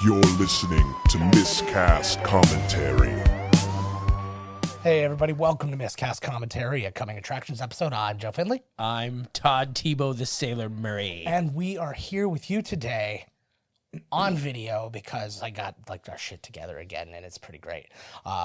You're listening to Miscast Commentary. Hey everybody, welcome to Miscast Commentary, a Coming Attractions episode. I'm Joe Findlay. I'm Todd Tebow, the Sailor Murray. And we are here with you today on video because I got our shit together again and it's pretty great.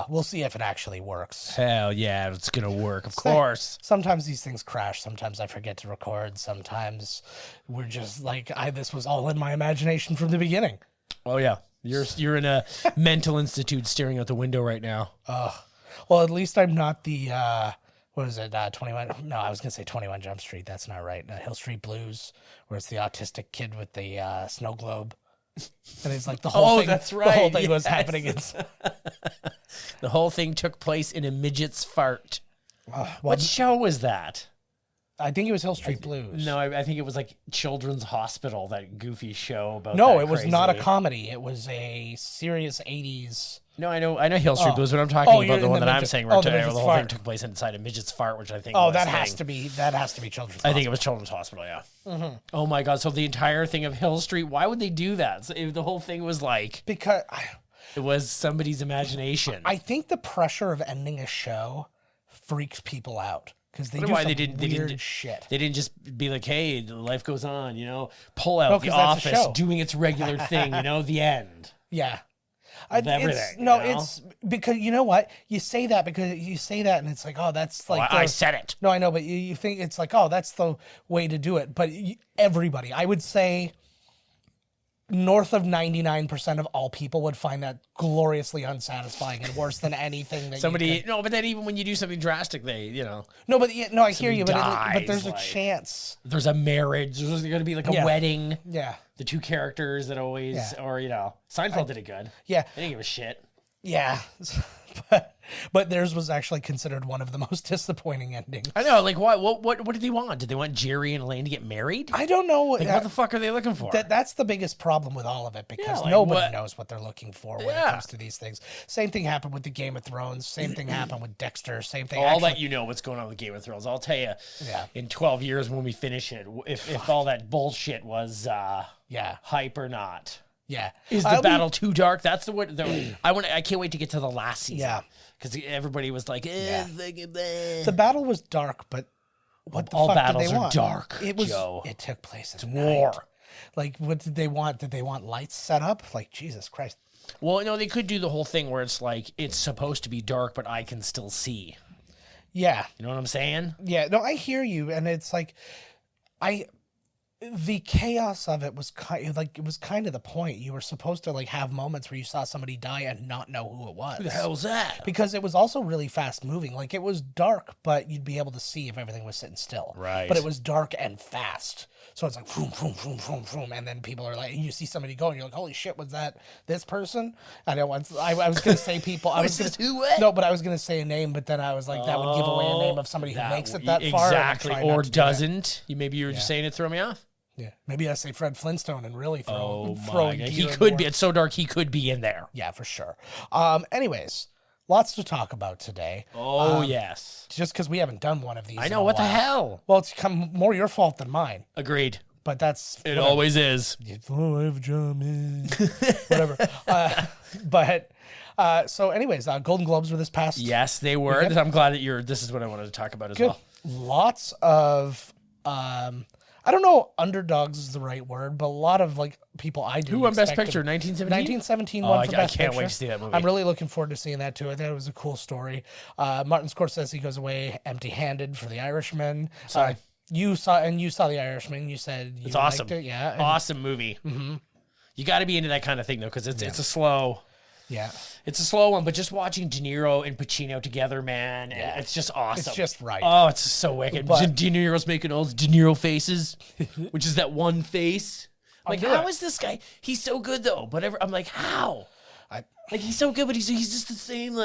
We'll see if it actually works. Hell yeah, it's gonna work, of course. Sometimes these things crash, sometimes I forget to record, sometimes we're just like, this was all in my imagination from the beginning. Oh yeah, you're in a mental institute staring out the window right now. Well, at least I'm not the, 21? No, I was going to say 21 Jump Street. That's not right. Hill Street Blues, where it's the autistic kid with the snow globe. And it's like the whole thing. That's right. The whole thing was happening. The whole thing took place in a midget's fart. Well, What show was that? I think it was Hill Street Blues. No, I think it was like Children's Hospital, that goofy show about No, that it was crazy. not a comedy. It was a serious 80s. No, I know Hill Street Blues, but I'm talking you're about the in one the that I'm midget- saying oh, where the the midget's whole fart. thing took place inside a midget's fart, which I think Oh, was that the has thing. to be Children's I think it was Children's Hospital, yeah. Mm-hmm. Oh my God. So the entire thing of Hill Street, why would they do that? So the whole thing was like, Because it was somebody's imagination. I think the pressure of ending a show freaks people out. Because they do Why some they weird didn't shit. They didn't just be like, hey, life goes on, pull out No, The 'cause that's a Office, show. doing its regular thing, the end. Yeah. Everything, It's because you know what? You say that because you say that and it's like, oh, that's like... I said it. No, I know, but you think it's like, oh, that's the way to do it. But everybody, I would say north of 99% of all people would find that gloriously unsatisfying and worse than anything that No, but then even when you do something drastic, they, No, but I hear you, but dies, there's a like- chance. there's a marriage, there's going to be like a wedding. Yeah. The two characters that always, Seinfeld did it good. Yeah. They didn't give a shit. Yeah. But theirs was actually considered one of the most disappointing endings. I know, like, what did they want? Did they want Jerry and Elaine to get married? I don't know. Like, what the fuck are they looking for? That's the biggest problem with all of it because like, nobody knows what they're looking for when it comes to these things. Same thing happened with the Game of Thrones. Same thing happened with Dexter. Same thing. I'll let you know what's going on with Game of Thrones. I'll tell you in 12 years when we finish it, if all that bullshit was hype or not. Yeah. Is the battle too dark? That's the word. I can't wait to get to the last season. Yeah. Because everybody was like, The battle was dark, but what the all fuck battles did they are want? dark, It was. Joe. It took place It's at war. night. Like, what did they want? Did they want lights set up? Like, Jesus Christ. Well, no, they could do the whole thing where it's like, it's supposed to be dark, but I can still see. Yeah. You know what I'm saying? Yeah. No, I hear you, and it's like, the chaos of it was kind of the point. You were supposed to have moments where you saw somebody die and not know who it was. Who the hell was that? Because it was also really fast moving. Like, it was dark, but you'd be able to see if everything was sitting still. Right. But it was dark and fast. So it's like, vroom, vroom, vroom, vroom, vroom. And then people are like, and you see somebody go, and you're like, holy shit, was that this person? I was going to say people. I was going to say a name, but then I was like, that would give away a name of somebody who makes it that far. Exactly. Or doesn't. Maybe you were just saying it to throw me off? Yeah, maybe I say Fred Flintstone and really throw. God. He could be. It's so dark. He could be in there. Yeah, for sure. Anyways, lots to talk about today. Oh yes. Just because we haven't done one of these. I know. What the hell? Well, it's more your fault than mine. Agreed. But that's it. Always is. Oh, I have a job, man. Whatever. So, anyways, Golden Globes were this past. Yes, they were. I'm glad that this is what I wanted to talk about as well. Lots of. I don't know, underdogs is the right word, but a lot of people I do. Who won Best Picture? 1917? 1917 won for Best Picture. I can't wait to see that movie. I'm really looking forward to seeing that too. I thought it was a cool story. Martin Scorsese goes away empty-handed for The Irishman. Sorry. You saw The Irishman. You said you it's awesome. Liked it. Yeah, awesome movie. Mm-hmm. You got to be into that kind of thing though, because it's a slow. Yeah. It's a slow one, but just watching De Niro and Pacino together, man, it's just awesome. It's just right. Oh, it's so wicked. De Niro's making all those De Niro faces, which is that one face. Like, how is this guy? He's so good, though. But I'm like, how? He's so good, but he's just the same,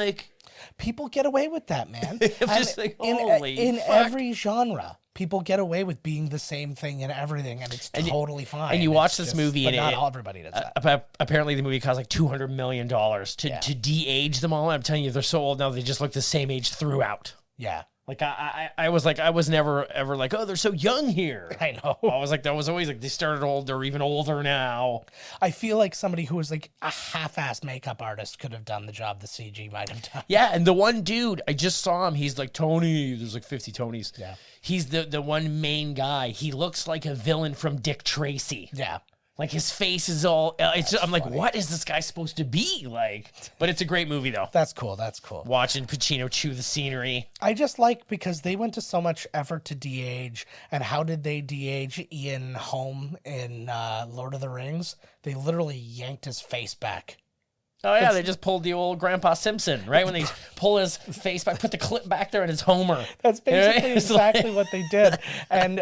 People get away with that, man. I'm just like, holy in fuck. every genre, people get away with being the same thing in everything, and it's totally fine. And you watch this movie, but and not everybody does that. Apparently, the movie cost $200 million to de-age them all. I'm telling you, they're so old now; they just look the same age throughout. Yeah. Like I was never ever like, oh, they're so young here. I know. I was like, that was always like they started old, they're even older now. I feel like somebody who was like a half-assed makeup artist could have done the job the CG might have done. Yeah, and the one dude, I just saw him, he's like Tony, there's like 50 Tonys. Yeah. He's the one main guy. He looks like a villain from Dick Tracy. Yeah. Like his face is all. I'm like, what is this guy supposed to be like? But it's a great movie though. That's cool. That's cool. Watching Pacino chew the scenery. I just like because they went to so much effort to de-age, and how did they de-age Ian Holm in Lord of the Rings? They literally yanked his face back. Oh yeah, they just pulled the old Grandpa Simpson, right? When they pull his face back, put the clip back there, and it's Homer. That's basically exactly what they did, and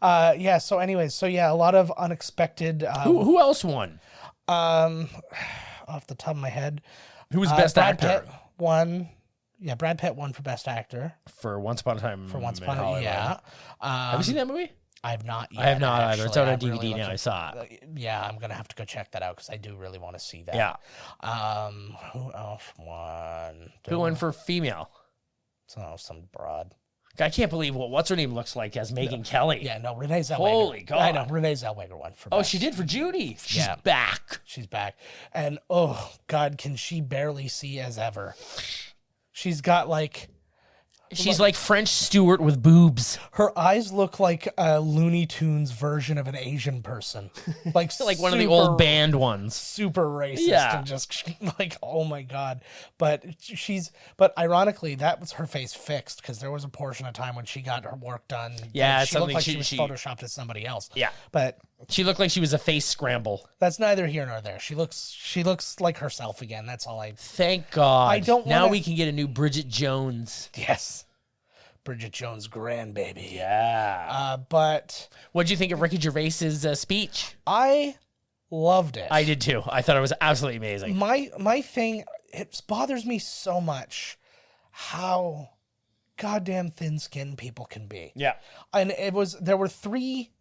yeah. So, anyways, a lot of unexpected. Who else won? Off the top of my head, who was best Brad actor? Pitt won. Yeah, Brad Pitt won for best actor for Once Upon a Time. For Once Upon a Time, yeah. Have you seen that movie? I have not yet. I have not either. It's out on DVD really now. I saw it. Yeah, I'm going to have to go check that out because I do really want to see that. Yeah. Who else won? Who won for female? Oh, some broad. I can't believe what's her name looks like as Megan Kelly. Yeah, no, Renee Zellweger. Holy God. I know, Renee Zellweger won for best. Oh, she did for Judy. She's back. She's back. And, oh, God, can she barely see as ever. She's got, like... She's like French Stewart with boobs. Her eyes look like a Looney Tunes version of an Asian person. Like one of the old band ones. Super racist and just like, oh my God. But ironically, that was her face fixed because there was a portion of time when she got her work done. Yeah, she looked like she was photoshopped as somebody else. Yeah. But she looked like she was a face scramble. That's neither here nor there. She looks like herself again. That's all I... Thank God. I don't Now we can get a new Bridget Jones. Yes. Bridget Jones' grandbaby. Yeah. But... What'd you think of Ricky Gervais's speech? I loved it. I did too. I thought it was absolutely amazing. My thing, it bothers me so much how goddamn thin-skinned people can be. Yeah. And there were three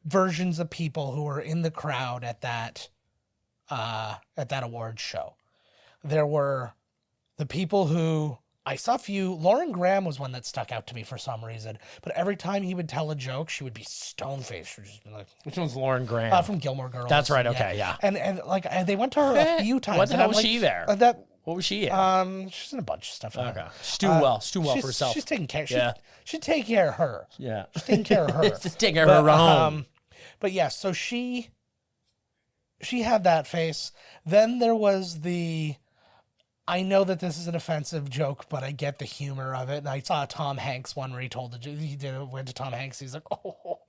versions of people who were in the crowd at that awards show. There were the people who I saw a few. Lauren Graham was one that stuck out to me for some reason. But every time he would tell a joke, she would be stone-faced. She'd just be like, which one's Lauren Graham? From Gilmore Girls. That's right. Okay, yeah. And like they went to her a few times. What the hell was she there? What was she in? She's in a bunch of stuff. Okay. She's doing well for herself. She's taking care. She's taking care of her. Yeah. She's taking care of her. She's taking care of her own. But yeah, so she had that face. Then there was I know that this is an offensive joke, but I get the humor of it. And I saw a Tom Hanks one where he went to Tom Hanks. He's like, oh.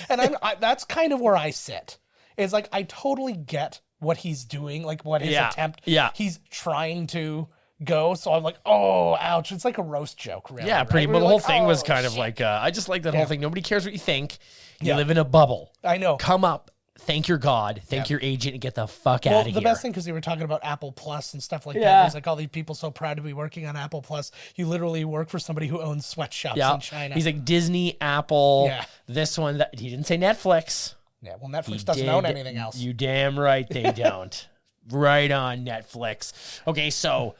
And that's kind of where I sit. It's like, I totally get what he's doing, like what his attempt. Yeah. He's trying to go. So I'm like, oh, ouch. It's like a roast joke, really. Yeah, pretty. Right? But the whole thing was shit. kind of like, I just like that whole thing. Nobody cares what you think. You live in a bubble. I know. Come up. Thank your God, thank your agent, and get the fuck out of here. The best thing, because they were talking about Apple Plus and stuff like that. There's like all these people so proud to be working on Apple Plus. You literally work for somebody who owns sweatshops in China. He's like Disney, Apple, this one. He didn't say Netflix. Yeah, well, Netflix doesn't own anything else. You damn right they don't. Right on Netflix. Okay, so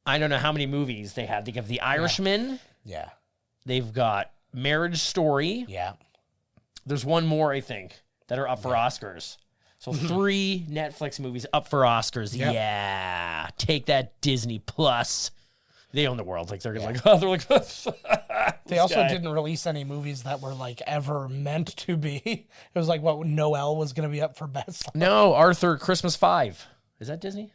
I don't know how many movies they have. They have The Irishman. Yeah. They've got Marriage Story. Yeah. There's one more, I think, that are up for Oscars. So 3 Netflix movies up for Oscars. Yep. Yeah. Take that, Disney Plus. They own the world. Like they're like, oh, they're like. They also didn't release any movies that were like ever meant to be. It was like what Noel was going to be up for best. No, Arthur Christmas 5. Is that Disney?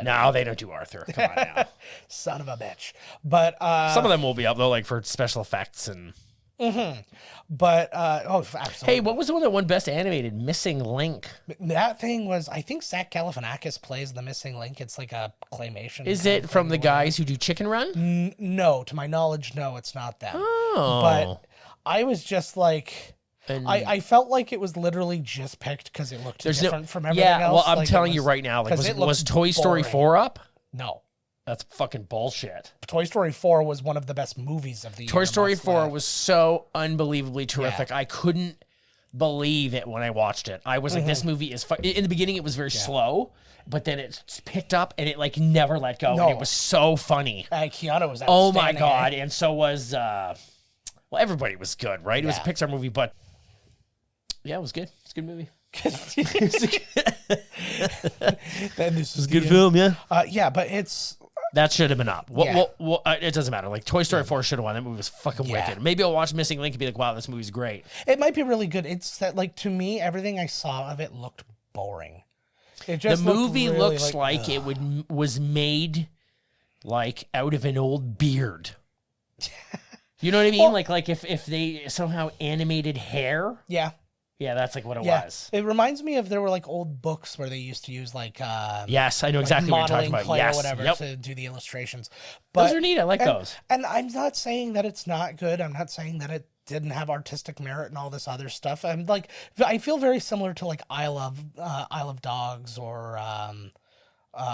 No, they don't do Arthur. Come on now. Son of a bitch. But some of them will be up though, like for special effects and. But absolutely. Hey, what was the one that won Best Animated? Missing Link. That thing was, I think Zach Galifianakis plays the Missing Link. It's like a claymation. Is it from the guys who do Chicken Run? No, to my knowledge, no, it's not them. Oh, but I was just like. I felt like it was literally just picked because it looked different from everything else. Yeah, well, I'm telling you right now, like, was Toy Story 4 up? No. That's fucking bullshit. Toy Story 4 was one of the best movies of the year. Toy Story 4 was so unbelievable terrific. I couldn't believe it when I watched it. I was like, this movie is in the beginning it was very slow, but then it picked up and it like never let go. And it was so funny. Keanu was outstanding. Oh my God. And so was well, everybody was good, right? It was a Pixar movie, but yeah, it was good. It's a good movie. This is a good film, yeah. Yeah, but it's that should have been up. Well, it doesn't matter. Like Toy Story 4 should have won. That movie was fucking wicked. Maybe I'll watch Missing Link and be like, wow, this movie's great. It might be really good. It's that, like, to me, everything I saw of it looked boring. It just the movie really looks like it was made like out of an old beard. You know what I mean? Well, like if they somehow animated hair. Yeah. Yeah, that's like what it was. It reminds me of there were like old books where they used to use like yes, I know exactly what you're talking about. Clay yes, or whatever to do the illustrations. But, those are neat. I like those. And I'm not saying that it's not good. I'm not saying that it didn't have artistic merit and all this other stuff. I'm like, I feel very similar to like Isle of Dogs or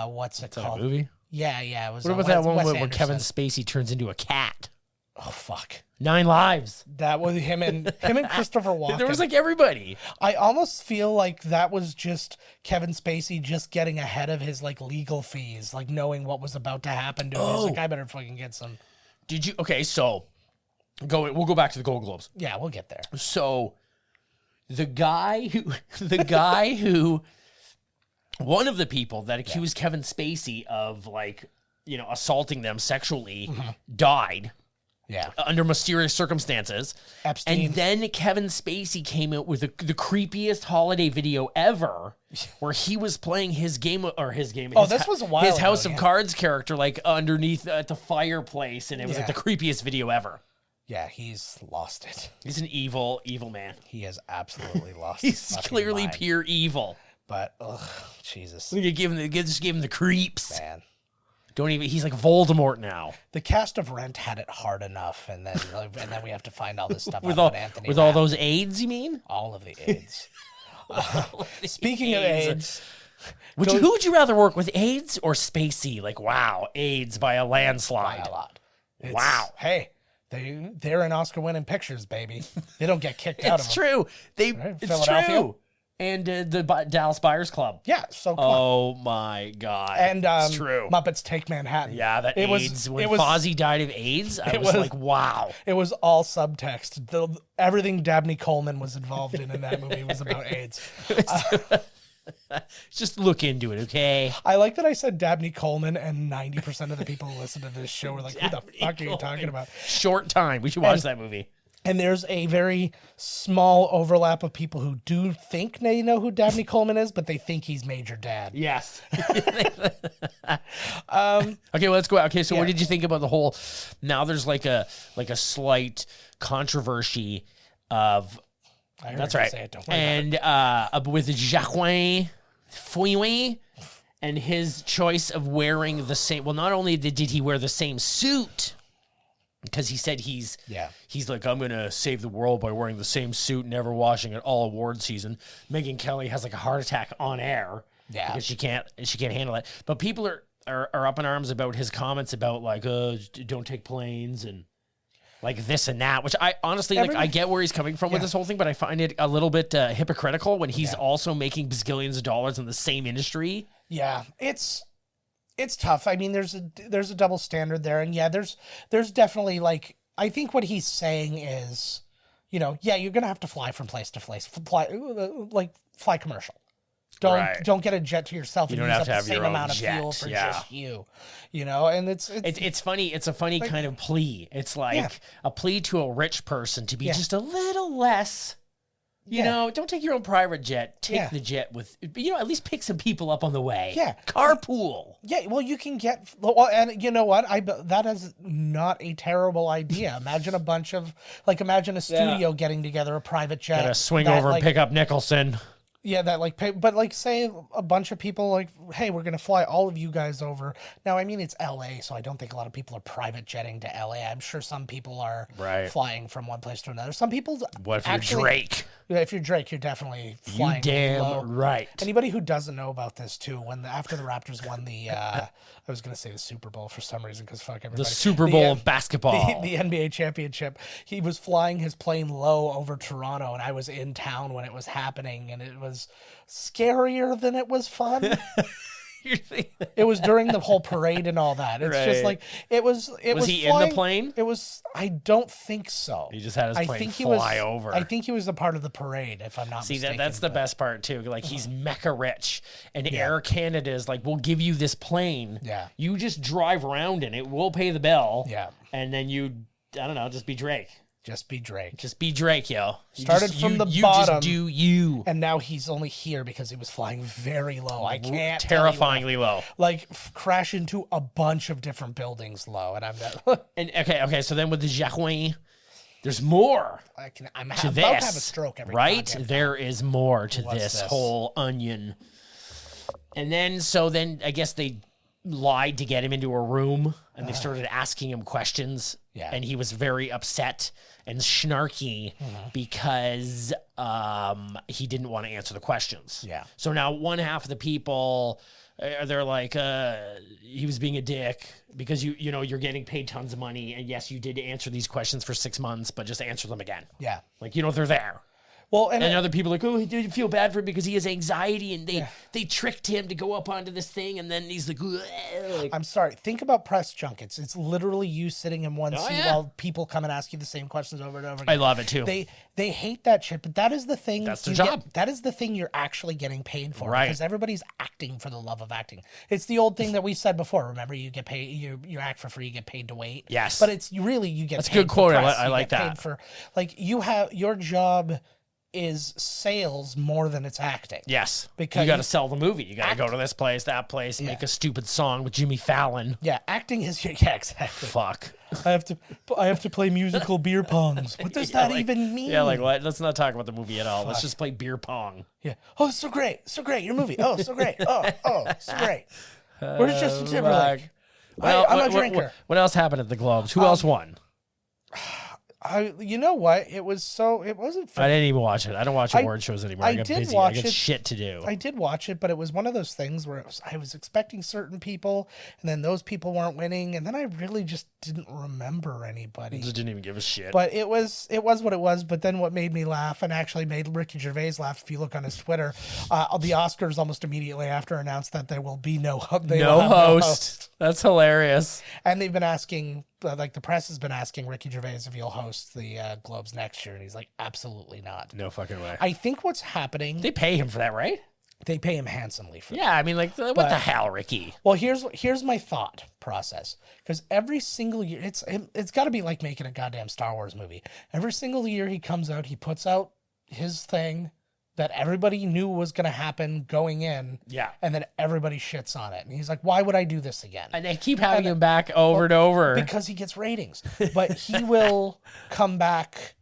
what's it called? That movie? Yeah, it was. What about that one where Kevin Spacey turns into a cat? Oh fuck. 9 Lives. That was him and Christopher Walken. There was like everybody. I almost feel like that was just Kevin Spacey just getting ahead of his like legal fees, like knowing what was about to happen to him. He's like, I better fucking get some. Did you? Okay, so we'll go back to the Gold Globes. Yeah, we'll get there. So the guy who one of the people that accused Kevin Spacey of like, assaulting them sexually died. Yeah. Under mysterious circumstances. Epstein. And then Kevin Spacey came out with the creepiest holiday video ever where he was playing his game. Oh, this was a while His ago, House of Cards character, like underneath at the fireplace. And it was like the creepiest video ever. Yeah, he's lost it. He's an evil, evil man. He has absolutely lost He's clearly mind. Pure evil. But, Jesus. You just give him the creeps. Man. He's like Voldemort now. The cast of Rent had it hard enough, and then we have to find all this stuff with out about Anthony. With all those AIDS, you mean? All of the AIDS. Speaking of AIDS, who would you rather work with, AIDS or Spacey? Like, wow, AIDS by a landslide. By a lot. Wow. Hey, they're in Oscar-winning pictures, baby. They don't get kicked out of them. It's true. It's true. And the Dallas Buyers Club. Yeah, so cool. Oh my God. And it's true. Muppets Take Manhattan. Yeah, that AIDS. When Fozzie died of AIDS, I was like, wow. It was all subtext. Everything Dabney Coleman was involved in that movie was about AIDS. Just look into it, okay? I like that I said Dabney Coleman, and 90% of the people who listen to this show were like, who the fuck are you talking about? Short time. We should watch that movie. And there's a very small overlap of people who do think they know who Dabney Coleman is, but they think he's Major Dad. Yes. Okay, well, let's go. Okay, so what did you think about the whole? Now there's like a slight controversy of. That's right. Say it, don't worry and with Joaquin Phoenix and his choice of wearing the same. Well, not only did he wear the same suit. Because he said he's like, I'm going to save the world by wearing the same suit, never washing it all award season. Megyn Kelly has like a heart attack on air because she can't handle it. But people are up in arms about his comments about like, don't take planes and like this and that, which I honestly I get where he's coming from with this whole thing, but I find it a little bit hypocritical when he's also making bazillions of dollars in the same industry. Yeah, it's tough. I mean, there's a double standard there, and there's definitely like, I think what he's saying is, you're gonna have to fly from place to place, fly commercial. Don't get a jet to yourself. You and don't use have up to have the same your own amount jet. of fuel for just you. And it's funny. It's a funny kind of plea. It's like a plea to a rich person to be just a little less. Don't take your own private jet. Take the jet with, at least pick some people up on the way. Yeah. Carpool. Yeah, well, you can get, and you know what? That is not a terrible idea. Imagine imagine a studio getting together a private jet. Gotta swing over and pick up Nicholson. Yeah, that like pay, but like say a bunch of people like, hey, we're gonna fly all of you guys over. Now, I mean it's LA, so I don't think a lot of people are private jetting to LA. I'm sure some people are flying from one place to another. Some people. What if you're Drake? Yeah, if you're Drake, you're definitely flying. You damn low. right. Anybody who doesn't know about this too, after the Raptors won the, I was gonna say the Super Bowl for some reason because fuck everybody. The Super Bowl of basketball, the NBA championship. He was flying his plane low over Toronto, and I was in town when it was happening, and it was scarier than it was fun. It was during the whole parade and all that. It's just like it was. Was he flying, in the plane? It was. I don't think so. He just had his plane fly over. I think he was a part of the parade, if I'm not mistaken. That's the best part too. Like he's mecca rich, and Air Canada is like, "We'll give you this plane. Yeah, you just drive around in it. We'll pay the bill. Yeah, and then you, I don't know, just be Drake." Just be Drake. Just be Drake, yo. Started from the bottom. Just do you. And now he's only here because he was flying very low. I can't. Terrifyingly low. Like crash into a bunch of different buildings low. And I'm not. And okay. So then with the Joaquin, there's more. I'm about to have a stroke every right? There is more to this whole onion. And then I guess they lied to get him into a room, and they started asking him questions. Yeah. And he was very upset and snarky because he didn't want to answer the questions. Yeah. So now one half of the people, they're like, he was being a dick because you know you're getting paid tons of money, and yes, you did answer these questions for 6 months, but just answer them again. Yeah. Like they're there. Well, and other people are like, oh, he didn't feel bad for him because he has anxiety, and they tricked him to go up onto this thing, and then he's like, I'm sorry. Think about press junkets. It's literally you sitting in one seat while people come and ask you the same questions over and over again. I love it too. They hate that shit, but that is the thing. That's their job. That is the thing you're actually getting paid for, right? Because everybody's acting for the love of acting. It's the old thing that we said before. Remember, you get paid. You act for free. You get paid to wait. Yes, but it's really you get. That's paid a good quote. Press. I like that. Paid for you have your job is sales more than it's acting. Yes. Because you got to sell the movie. You got to go to this place, that place, make a stupid song with Jimmy Fallon. Yeah, acting is exactly. Fuck. I have to play musical beer pongs. What does that even mean? Yeah, like what? Let's not talk about the movie at all. Let's just play beer pong. Yeah. Oh, so great. So great. Your movie. Oh, so great. Oh, so great. Where's Justin Timberlake? I'm a drinker. What else happened at the Globes? Who else won? You know what? It wasn't fun. I didn't even watch it. I don't watch award shows anymore. I got busy. I got shit to do. I did watch it, but it was one of those things where I was expecting certain people, and then those people weren't winning, and then I really just didn't remember anybody. Just didn't even give a shit. But it was what it was. But then what made me laugh, and actually made Ricky Gervais laugh, if you look on his Twitter, the Oscars almost immediately after announced that there will be no host. That's hilarious. And they've been asking, like the press has been asking Ricky Gervais if he'll host the Globes next year, and he's like, absolutely not. No fucking way. I think what's happening... They pay him for that, right? They pay him handsomely for that. Yeah, I mean, like, what the hell, Ricky? Well, here's my thought process. Because every single year, it's got to be like making a goddamn Star Wars movie. Every single year he comes out, he puts out his thing that everybody knew was going to happen going in. Yeah. And then everybody shits on it. And he's like, why would I do this again? And they keep having him back over and over. Because he gets ratings. But he will come back.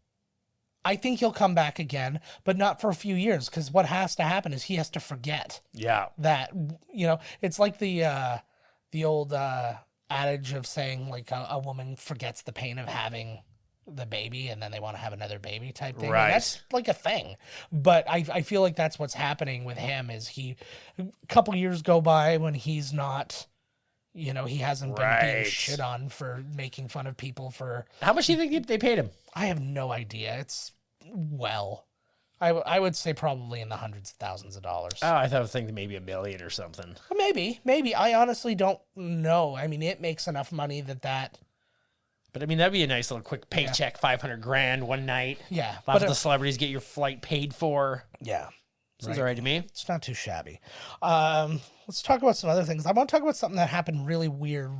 I think he'll come back again, but not for a few years. Because what has to happen is he has to forget. Yeah. That, it's like the old adage of saying like a woman forgets the pain of having the baby and then they want to have another baby type thing. Right. And that's like a thing. But I feel like that's what's happening with him is a couple years go by when he's not, he hasn't been being shit on for making fun of people for... How much do you think they paid him? I have no idea. It's, I would say probably in the hundreds of thousands of dollars. Oh, I thought I was thinking maybe $1 million or something. Maybe. I honestly don't know. I mean, it makes enough money that... But I mean, that'd be a nice little quick paycheck, $500,000 one night. Yeah. A lot of the celebrities get your flight paid for. Yeah. Sounds all right to me. It's not too shabby. Let's talk about some other things. I want to talk about something that happened really weird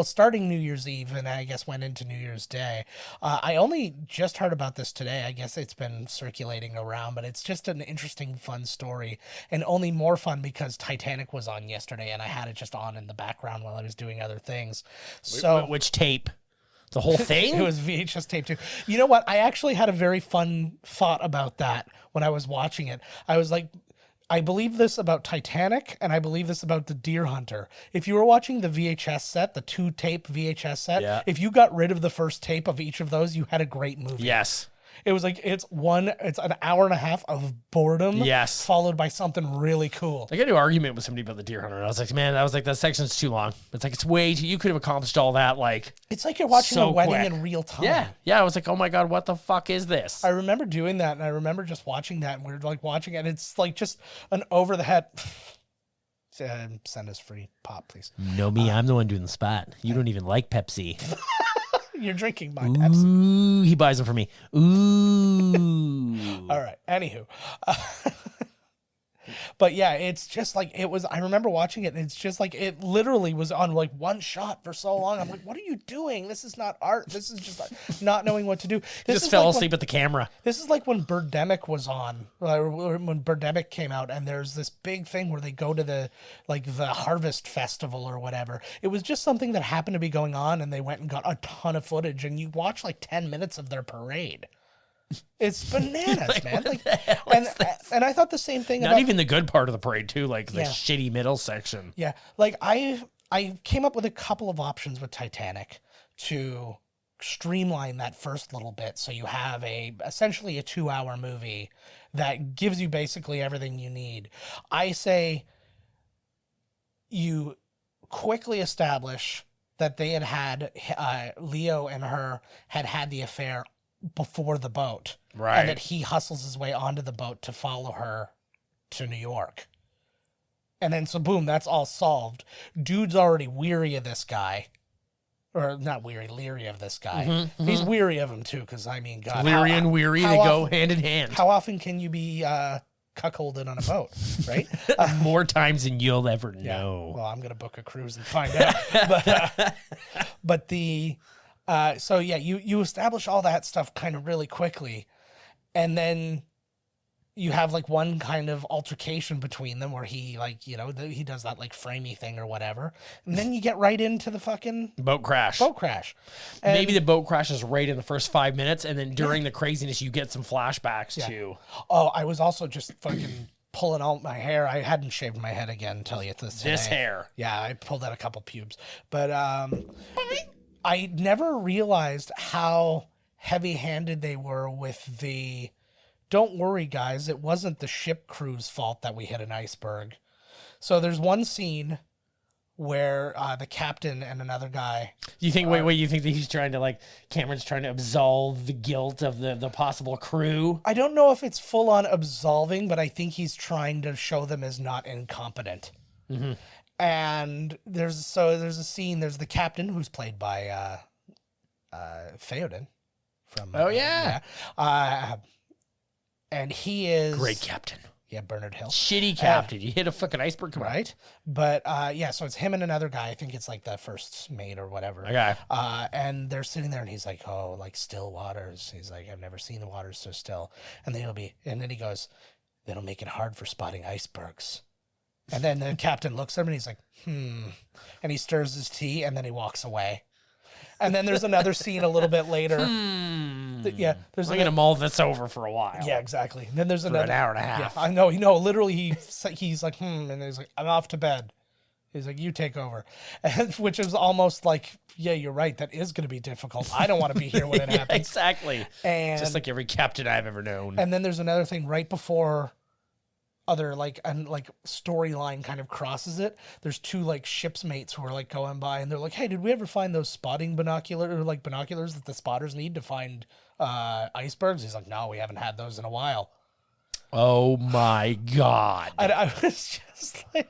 starting New Year's Eve and I guess went into New Year's Day. I only just heard about this today. I guess it's been circulating around, but it's just an interesting, fun story and only more fun because Titanic was on yesterday and I had it just on in the background while I was doing other things. So which tape? The whole thing? It was VHS tape too. You know what? I actually had a very fun thought about that when I was watching it. I was like, I believe this about Titanic, and I believe this about The Deer Hunter. If you were watching the VHS set, the 2-tape VHS set, if you got rid of the first tape of each of those, you had a great movie. Yes. It was like, it's an hour and a half of boredom. Yes. Followed by something really cool. I got into an argument with somebody about The Deer Hunter, and I was like, man, that section's too long. It's like, it's way too, you could have accomplished all that, like, it's like you're watching so a wedding quick. in real time. Yeah. Yeah. I was like, oh my God, what the fuck is this? I remember doing that, and I remember just watching that, and we were like watching it, and it's like just an over the head. Send us free pop, please. No, me, I'm the one doing the spot. You don't even like Pepsi. You're drinking my Pepsi. Ooh, he buys them for me. Ooh. All right. Anywho. But yeah, it's just like, it was, I remember watching it, and it's just like, it literally was on like one shot for so long. I'm like, what are you doing? This is not art. This is just like not knowing what to do. This Just fell asleep at the camera. This is like when Birdemic was on, when Birdemic came out, and there's this big thing where they go to the Harvest Festival or whatever. It was just something that happened to be going on, and they went and got a ton of footage, and you watch like 10 minutes of their parade. It's bananas, like, man. Like, and I thought the same thing. Not even the good part of the parade, too. Like the shitty middle section. Yeah, like I came up with a couple of options with Titanic to streamline that first little bit, so you have essentially a 2-hour movie that gives you basically everything you need. I say you quickly establish that they had Leo and her had the affair before the boat, right? And that he hustles his way onto the boat to follow her to New York, and then so boom, that's all solved. Dude's already weary of this guy, or not weary, leery of this guy. Mm-hmm. He's weary of him too, because I mean, God, leery and weary, they go hand in hand. How often can you be cuckolded on a boat, right? More times than you'll ever know. Yeah. Well, I'm gonna book a cruise and find out. But the. So yeah, you establish all that stuff kind of really quickly, and then you have like one kind of altercation between them where he he does that like framey thing or whatever, and then you get right into the fucking boat crash. And maybe the boat crashes right in the first 5 minutes, and then during the craziness you get some flashbacks too. Oh, I was also just fucking pulling out my hair. I hadn't shaved my head again until this hair. Yeah, I pulled out a couple pubes, but I never realized how heavy-handed they were with the, don't worry, guys, it wasn't the ship crew's fault that we hit an iceberg. So there's one scene where the captain and another guy... You think, you think that he's trying to, Cameron's trying to absolve the guilt of the possible crew? I don't know if it's full-on absolving, but I think he's trying to show them as not incompetent. Mm-hmm. And there's a scene, there's the captain who's played by Theoden from and he is great captain. Yeah, Bernard Hill. Shitty captain. You hit a fucking iceberg, right? But so it's him and another guy. I think it's like the first mate or whatever. Okay. And they're sitting there, and he's like, "Oh, like still waters." He's like, "I've never seen the waters so still." And then he goes, "That'll make it hard for spotting icebergs." And then the captain looks at him and he's like, and he stirs his tea and then he walks away. And then there's another scene a little bit later. I'm going to mull this over for a while. Yeah, exactly. And then there's another an hour and a half. Yeah, I know. Literally, he's like, and he's like, I'm off to bed. He's like, you take over. And, which is almost like, yeah, you're right. That is going to be difficult. I don't want to be here when it happens. Exactly. And just like every captain I've ever known. And then there's another thing right before other storyline kind of crosses it. There's two ship's mates who are going by, and they're like, "Hey, did we ever find those spotting binoculars that the spotters need to find icebergs?" He's like, "No, we haven't had those in a while." Oh my God! And I was just like,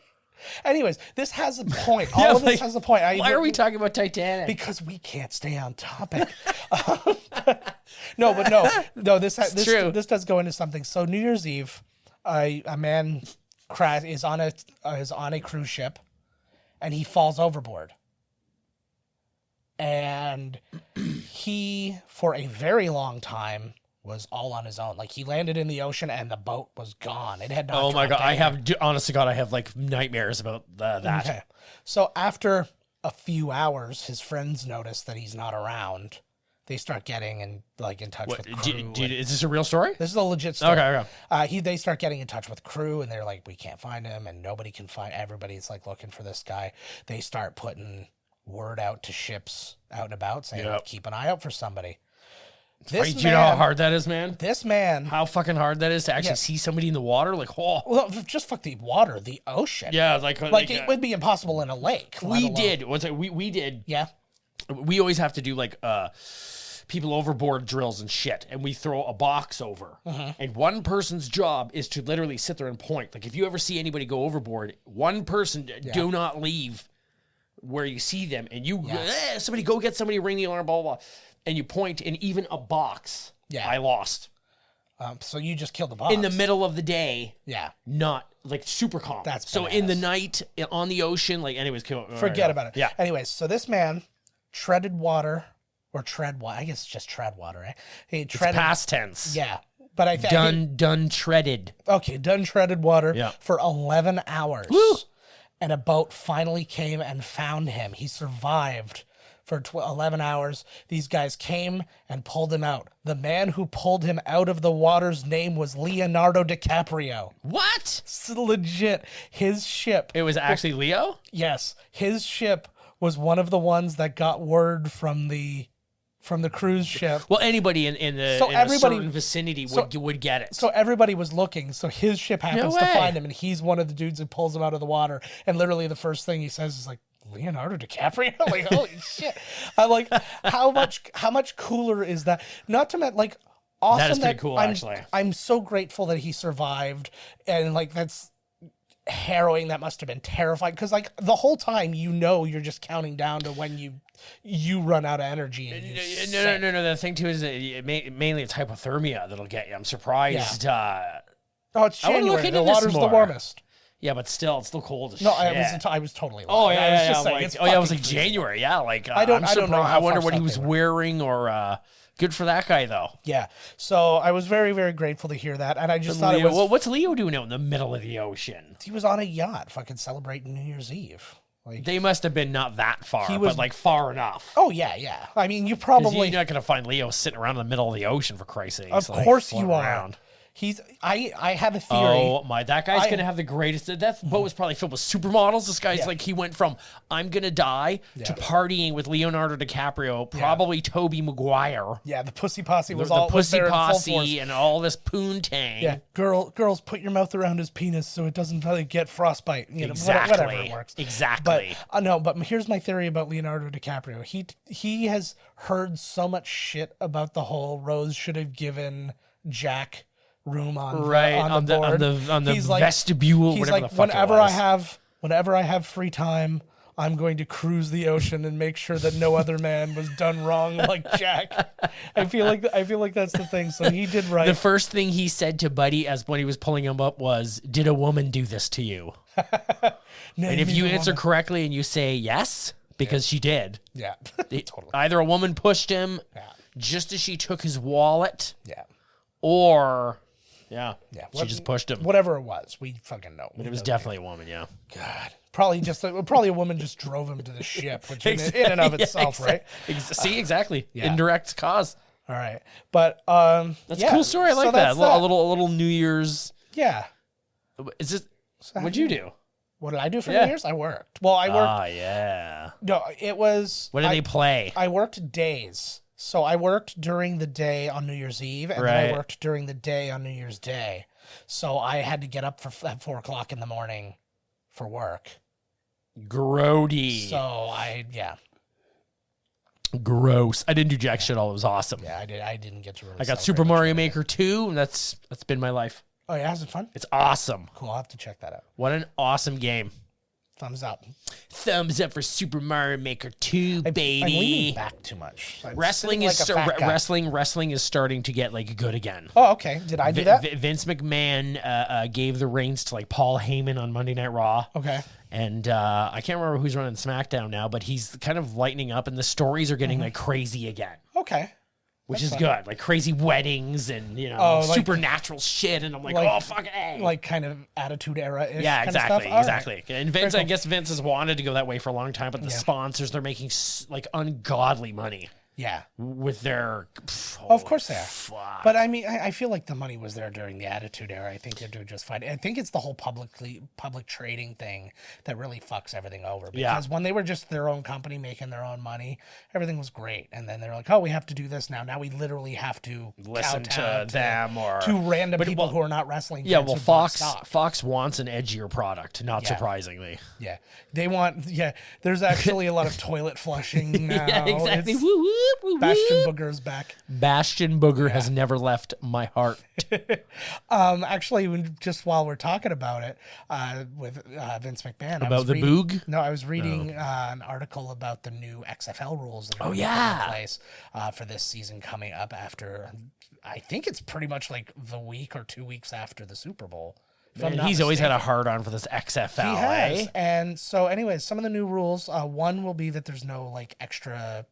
anyways, this has a point. All of this has a point. Why are we talking about Titanic? Because we can't stay on topic. No. This does go into something. So New Year's Eve. A man is on a cruise ship, and he falls overboard. And he, for a very long time, was all on his own. He landed in the ocean, and the boat was gone. It had not. Oh my God! Honest to God, I have nightmares about that. Okay. So after a few hours, his friends notice that he's not around. They start getting in touch with crew. Is this a real story? This is a legit story. Okay. They start getting in touch with crew, and they're like, we can't find him, and nobody can find. Everybody's like looking for this guy. They start putting word out to ships out and about, saying, keep an eye out for somebody. Do you know how hard that is, man? This man, how fucking hard that is to actually see somebody in the water, well, just fuck the water, the ocean. Yeah, like it would be impossible in a lake. We did. Yeah, we always have to do people overboard drills and shit, and we throw a box over, and one person's job is to literally sit there and point. Like if you ever see anybody go overboard, one person do not leave where you see them, and you somebody go get somebody, ring the alarm, blah blah blah, and you point, and even a box. Yeah, I lost. So you just killed the box in the middle of the day. Yeah, not super calm. That's so in the night on the ocean. Anyways, forget about it. Yeah. Anyways, so this man treaded water. Or tread water. I guess it's just tread water, right? He treaded, it's past tense. Yeah. But I think done treaded. Okay, done treaded water for 11 hours. Woo! And a boat finally came and found him. He survived for 11 hours. These guys came and pulled him out. The man who pulled him out of the water's name was Leonardo DiCaprio. What? It's legit. His ship. It was actually Leo? Yes. His ship was one of the ones that got word from the cruise ship. Well, anybody in a certain vicinity would get it. So everybody was looking. So his ship happens to find him, and he's one of the dudes who pulls him out of the water. And literally the first thing he says is like, Leonardo DiCaprio? Like, holy shit. I'm like, how much cooler is that? Not to mention, awesome. That is pretty cool, actually. I'm so grateful that he survived. And that's harrowing. That must have been terrifying. Because the whole time, you're just counting down to when you run out of energy. And no. The thing too is that mainly it's hypothermia that'll get you. I'm surprised. Yeah. It's January. Look into the water's the warmest. Yeah, but still, it's still cold as shit. No, I was totally lying. Oh yeah, I was just saying, it was like January. Yeah, I don't know. I wonder what he was wearing, or good for that guy though. Yeah. So I was very, very grateful to hear that, and I just thought it was. Well, what's Leo doing out in the middle of the ocean? He was on a yacht, fucking celebrating New Year's Eve. They must have been not that far, but far enough. Oh yeah. I mean, you're not going to find Leo sitting around in the middle of the ocean for Christ's sake. Of course you are. I have a theory. Oh my, that guy's going to have the greatest. That boat was probably filled with supermodels. This guy's he went from I'm going to die to partying with Leonardo DiCaprio, probably Tobey Maguire. Yeah, the Pussy Posse was the Pussy Posse and all this poontang. Yeah, girls, put your mouth around his penis so it doesn't get frostbite. Exactly. Whatever it works. Exactly. But but here's my theory about Leonardo DiCaprio. He has heard so much shit about the whole Rose should have given Jack room on the board. on the vestibule. He's whatever like, the fuck whenever I have free time, I'm going to cruise the ocean and make sure that no other man was done wrong like Jack. I feel like that's the thing. So he did right. The first thing he said to Buddy as when he was pulling him up was, "Did a woman do this to you?" And if you answer correctly and you say yes, because she did. Yeah, totally. Either a woman pushed him just as she took his wallet. Yeah. Or. Yeah. She just pushed him. Whatever it was, we fucking know. But it was definitely a woman, yeah. God. Probably a woman just drove him to the ship, which in and of itself, right? See, exactly. Yeah. Indirect cause. All right. But that's a cool story. I like that. A little New Year's. Yeah. Is this what'd you do? What did I do for New Year's? I worked. Well, I worked. Ah, yeah. No, it was. What did they play? I worked days. So I worked during the day on New Year's Eve, and then I worked during the day on New Year's Day. So I had to get up at 4 o'clock in the morning for work. Grody. So Gross. I didn't do jack shit all. It was awesome. Yeah, I didn't get to really. I got Super Mario Maker 2, and that's been my life. Oh yeah, is it fun? It's awesome. Cool. I'll have to check that out. What an awesome game. Thumbs up. Thumbs up for Super Mario Maker 2, baby. I'm leaning back too much. Wrestling is starting to get good again. Oh, okay. Did I do that? Vince McMahon gave the reins to Paul Heyman on Monday Night Raw. Okay. And I can't remember who's running SmackDown now, but he's kind of lightening up, and the stories are getting crazy again. Okay. which is good. Like crazy weddings and, supernatural shit. And I'm like, oh, fucking A. Like kind of Attitude Era-ish. Yeah, exactly. Kind of exactly. Right. And Vince, I guess Vince has wanted to go that way for a long time, but the sponsors, they're making like ungodly money. Yeah. With their... of course they are. Fuck. But I mean, I feel like the money was there during the Attitude Era. I think they're doing just fine. I think it's the whole public trading thing that really fucks everything over. Because when they were just their own company making their own money, everything was great. And then they're like, oh, we have to do this now. Now we literally have to listen to them or... to random people who are not wrestling fans. Yeah, well, Fox wants an edgier product, not surprisingly. Yeah. They want... Yeah. There's actually a lot of toilet flushing now. Yeah, exactly. Woo, woo. Bastion Booger's back. Bastion Booger has never left my heart. Actually, just while we're talking about it, with Vince McMahon. About the boog? No, I was reading an article about the new XFL rules that are going to be in place for this season coming up after, I think it's pretty much like the week or 2 weeks after the Super Bowl. Man, he's always had a hard on for this XFL. He has. And so anyways, some of the new rules, one will be that there's no like extra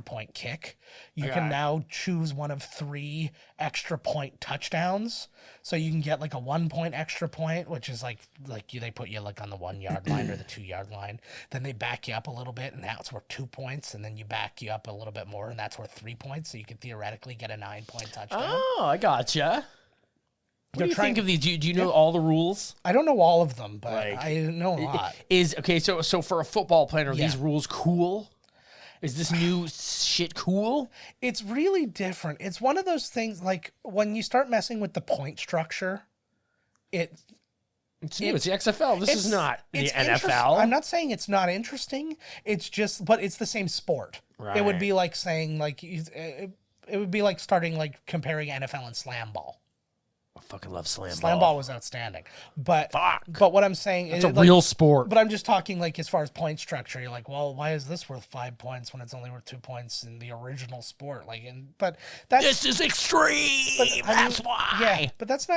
point kick. You can now choose one of 3 extra point touchdowns. So you can get like a 1 point extra point, which is like they put you like on the 1 yard line or the 2 yard line. Then they back you up a little bit, and that's worth 2 points. And then you back you up a little bit more, and that's worth 3 points. So you could theoretically get a 9-point touchdown. Oh, I gotcha. What do you think of these? Do you know all the rules? I don't know all of them, but I know a lot. So for a football player, are these rules cool? Is this new shit cool? It's really different. It's one of those things, like, when you start messing with the point structure, it's new. It's the XFL. This is not the NFL. I'm not saying it's not interesting. It's just, but it's the same sport. Right. It would be like saying, like, it would be like starting, like, comparing NFL and slam ball. I fucking love slam ball. Slam ball was outstanding. But what I'm saying is... It's a real sport. But I'm just talking, like, as far as point structure. You're like, well, why is this worth 5 points when it's only worth 2 points in the original sport? This is extreme! That's why! Yeah, but that's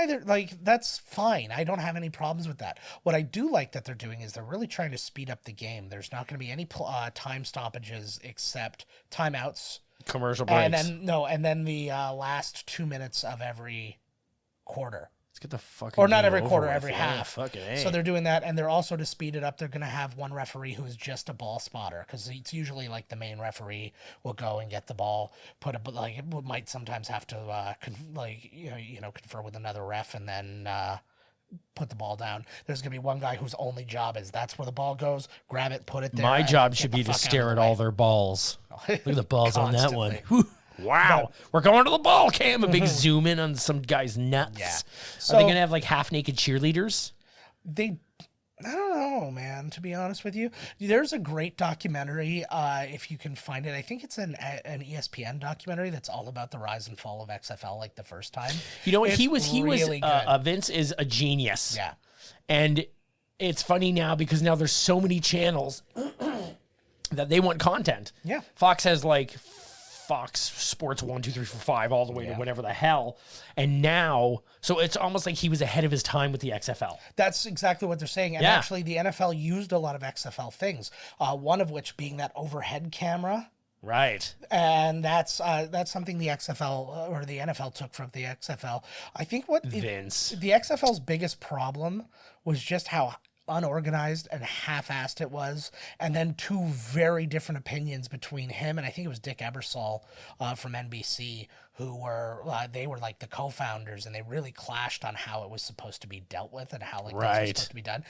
that's fine. I don't have any problems with that. What I do like that they're doing is they're really trying to speed up the game. There's not going to be any time stoppages except timeouts. Commercial breaks. And then the last 2 minutes of every... quarter. Let's get the fucking or not every quarter, every half. Fucking so they're doing that, and they're also, to speed it up, they're going to have one referee who is just a ball spotter, because it's usually like the main referee will go and get the ball, it might sometimes have to confer with another ref and then put the ball down. There's going to be one guy whose only job is that's where the ball goes, grab it, put it there. My job should be to stare at all their balls. Look at the balls on that one. Wow, we're going to the ball cam. A big zoom in on some guy's nuts. Yeah. So, are they going to have like half naked cheerleaders? I don't know, man, to be honest with you. There's a great documentary, if you can find it. I think it's an ESPN documentary that's all about the rise and fall of XFL, like the first time. You know what? He was Vince is a genius. Yeah. And it's funny now because now there's so many channels that they want content. Yeah. Fox has like Fox Sports 1, 2, 3, 4, 5, all the way to whatever the hell. And now, so it's almost like he was ahead of his time with the XFL. That's exactly what they're saying. And actually, the NFL used a lot of XFL things, one of which being that overhead camera. Right. And that's something the XFL or the NFL took from the XFL. I think the XFL's biggest problem was just how unorganized and half-assed it was, and then 2 very different opinions between him and I think it was Dick Ebersol from NBC, who were they were like the co-founders, and they really clashed on how it was supposed to be dealt with and how things were supposed to be done.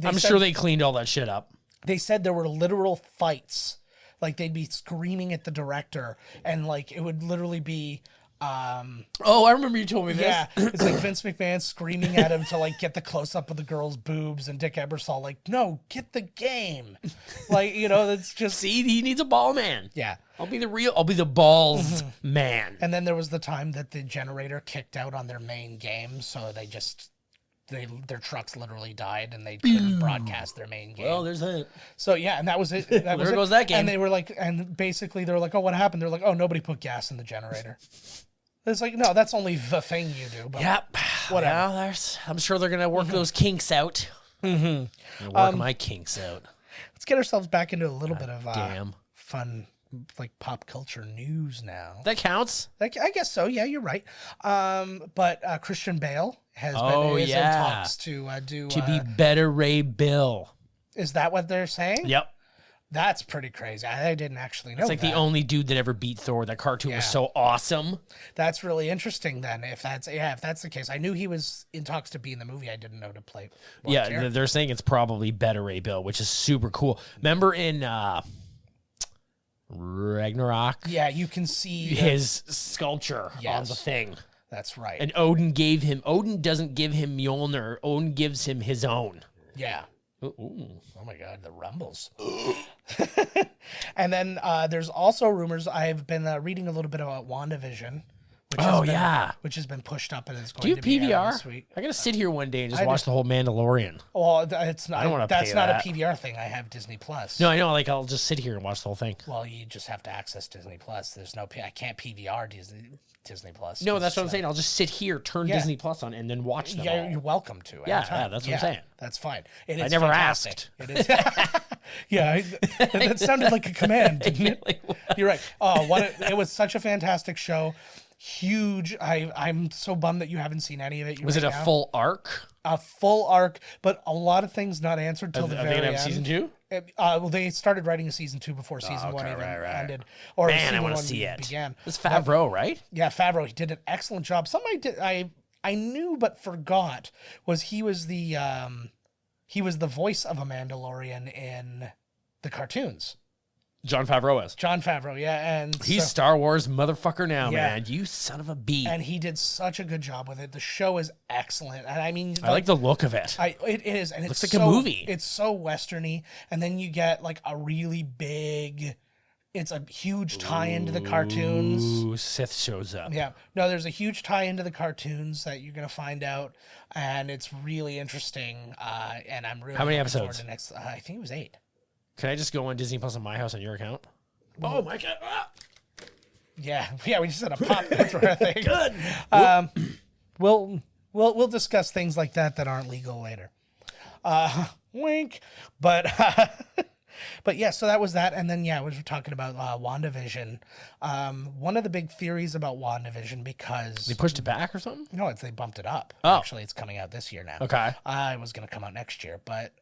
I'm sure they cleaned all that shit up. They said there were literal fights, like they'd be screaming at the director, and like it would literally be I remember you told me this. Yeah, it's like Vince McMahon screaming at him to like get the close up of the girl's boobs, and Dick Ebersol like, no, get the game. Like, that's just he needs a ball man. Yeah. I'll be the balls man. And then there was the time that the generator kicked out on their main game, so their trucks literally died and they couldn't broadcast their main game. Well, there's that. So yeah, and that was it. There goes that game. And they were like, and basically they were like, oh, what happened? They're like, oh, nobody put gas in the generator. It's like, no, that's only the thing you do. But yep. Whatever. Well, I'm sure they're gonna work those kinks out. Mm-hmm. Work my kinks out. Let's get ourselves back into a little bit of fun like pop culture news now. That counts. Like, I guess so. Yeah, you're right. But Christian Bale is in talks to do to be better Ray Bill. Is that what they're saying? Yep. That's pretty crazy. I didn't actually know. It's like that. the only dude that ever beat Thor. That cartoon was so awesome. That's really interesting. Then, if that's the case, I knew he was in talks to be in the movie. I didn't know to play. They're saying it's probably better Ray Bill, which is super cool. Remember in Ragnarok? Yeah, you can see his sculpture on the thing. That's right. And Odin doesn't give him Mjolnir. Odin gives him his own. Yeah. Ooh. Oh my God, the rumbles. And then there's also rumors. I've been reading a little bit about WandaVision. Which has been pushed up and is going to be PVR? This week. I gotta sit here one day and just watch the whole Mandalorian. Well, it's not. I don't want to. That's not a PVR thing. I have Disney Plus. No, I know. Like I'll just sit here and watch the whole thing. Well, you just have to access Disney Plus. There's no. I can't PVR Disney Plus. No, that's what I'm saying. I'll just sit here, turn Disney Plus on, and then watch them. Yeah, you're welcome to. Yeah, that's what I'm saying. That's fine. I never asked. It is. Yeah, that sounded like a command, didn't it? You're right. Oh, it was such a fantastic show. Huge. I'm so bummed that you haven't seen any of it. Was it a full arc? A full arc, but a lot of things not answered till the very end. Are they gonna have season 2? Well, they started writing a season 2 before season 1 even ended. Or man, I want to see it. Began. It's Favreau, right? Yeah, Favreau. He did an excellent job. Something I knew but forgot was he was the voice of a Mandalorian in the cartoons. Jon Favreau is. Jon Favreau, yeah. And he's Star Wars motherfucker now, man. You son of a bee. And he did such a good job with it. The show is excellent. And I mean... I like the look of it. It is. And looks like a movie. It's so Western-y. And then you get like a really big... It's a huge tie-in to the cartoons. Ooh, Sith shows up. Yeah. No, there's a huge tie-in to the cartoons that you're going to find out. And it's really interesting. And I'm really... How many episodes? I think it was 8. Can I just go on Disney Plus on my house on your account? Oh my God. Ah. Yeah, we just had a pop culture thing. Good. We'll discuss things like that aren't legal later. Wink. But yeah, so that was that. And then, we were talking about WandaVision. One of the big theories about WandaVision, because... They pushed it back or something? No, they bumped it up. Oh. Actually, it's coming out this year now. Okay. It was going to come out next year, but...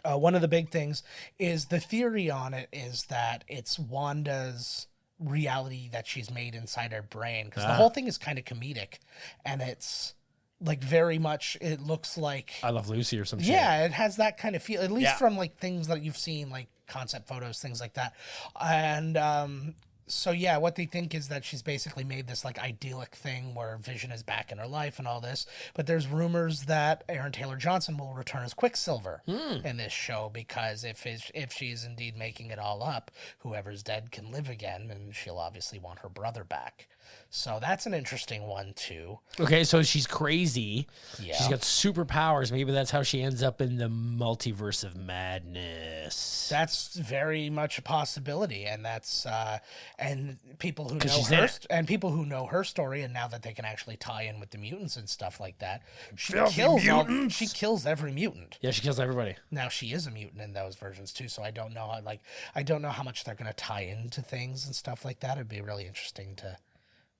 one of the big things is the theory on it is that it's Wanda's reality that she's made inside her brain, because the whole thing is kind of comedic, and it's like very much, it looks like I Love Lucy or some shit. Yeah, it has that kind of feel, at least from like things that you've seen, like concept photos, things like that. And so what they think is that she's basically made this like idyllic thing where Vision is back in her life and all this. But there's rumors that Aaron Taylor Johnson will return as Quicksilver in this show, because if she's indeed making it all up, whoever's dead can live again, and she'll obviously want her brother back. So that's an interesting one too. Okay, so she's crazy. Yeah. She's got superpowers. Maybe that's how she ends up in the multiverse of madness. That's very much a possibility, and that's and people who know her story, and now that they can actually tie in with the mutants and stuff like that, she kills every mutant. Yeah, she kills everybody. Now she is a mutant in those versions too, so I don't know how much they're going to tie into things and stuff like that. It'd be really interesting to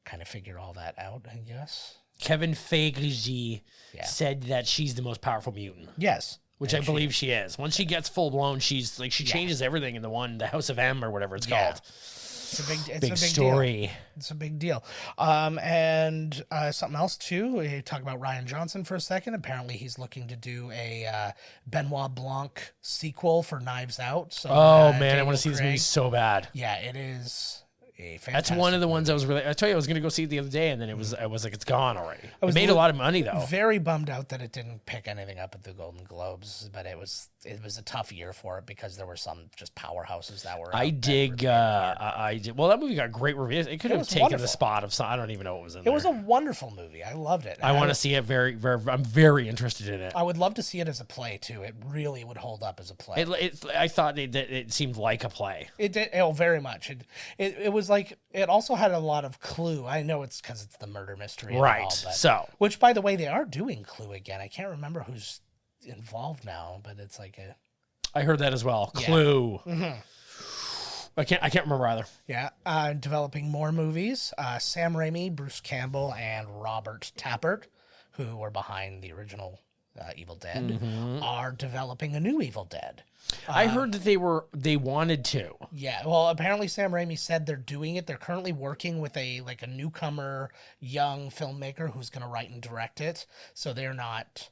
kind of figure all that out, I guess. Kevin Feige said that she's the most powerful mutant. Yes. Which I believe she is. Once she gets full blown, she's like, she changes everything in the House of M or whatever it's called. It's a big story. Deal. It's a big deal. And something else too. We talk about Rian Johnson for a second. Apparently, he's looking to do a Benoit Blanc sequel for Knives Out. So, man, I want to see this movie so bad. Yeah, it is. That's one of the ones I was really... I tell you, I was going to go see it the other day, and then I was like, it's gone already. It made a lot of money, though. Very bummed out that it didn't pick anything up at the Golden Globes, but it was a tough year for it because there were some just powerhouses that were... I dig... Well, that movie got great reviews. It could have taken the spot of... I don't even know what was in there. It was a wonderful movie. I loved it. I want to see it very, very... I'm very interested in it. I would love to see it as a play, too. It really would hold up as a play. I thought it seemed like a play. It did. Oh, very much. It was like... It also had a lot of Clue. I know it's because it's the murder mystery. Right. Which, by the way, they are doing Clue again. I can't remember who's involved now, but it's like a... I heard that as well. Clue. Mm-hmm. I can't remember either. Yeah, developing more movies. Sam Raimi, Bruce Campbell, and Robert Tappert, who were behind the original Evil Dead, are developing a new Evil Dead. I heard that they wanted to. Yeah, well, apparently Sam Raimi said they're doing it. They're currently working with a newcomer young filmmaker who's going to write and direct it. So they're not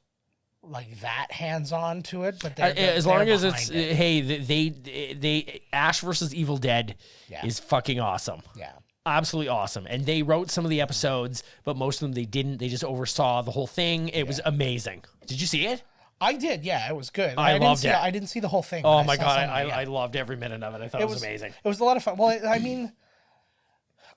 like that hands-on to it, but as long as it's hey, they Ash versus Evil Dead is fucking awesome. Yeah. Absolutely awesome. And they wrote some of the episodes, but most of them they didn't. They just oversaw the whole thing. It was amazing. Did you see it? I did, yeah. It was good. I loved it. I didn't see the whole thing. Oh my God. I loved every minute of it. I thought it was amazing. It was a lot of fun. Well, I mean,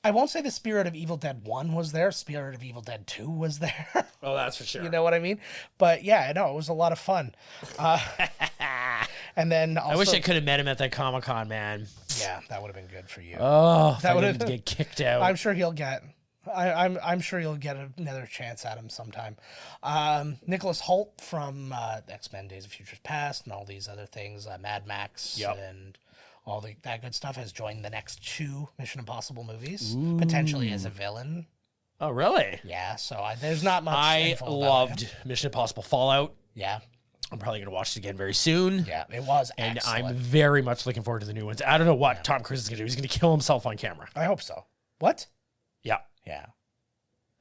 I won't say the spirit of Evil Dead 1 was there. Spirit of Evil Dead 2 was there. Oh, that's for sure. You know what I mean? But yeah, no, it was a lot of fun. And then also, I wish I could have met him at that Comic-Con, man. Yeah, that would have been good for you. Oh, that would have get kicked out. I'm sure he'll get. I'm sure you'll get another chance at him sometime. Nicholas Hoult from X-Men: Days of Futures Past and all these other things, Mad Max and all that good stuff, has joined the next 2 Mission Impossible movies, potentially as a villain. Oh, really? Yeah. So there's not much. I loved Mission Impossible Fallout. Yeah. I'm probably going to watch it again very soon. Yeah, it was and excellent. I'm very much looking forward to the new ones. I don't know what Tom Cruise is going to do. He's going to kill himself on camera. I hope so. What? Yeah. Yeah.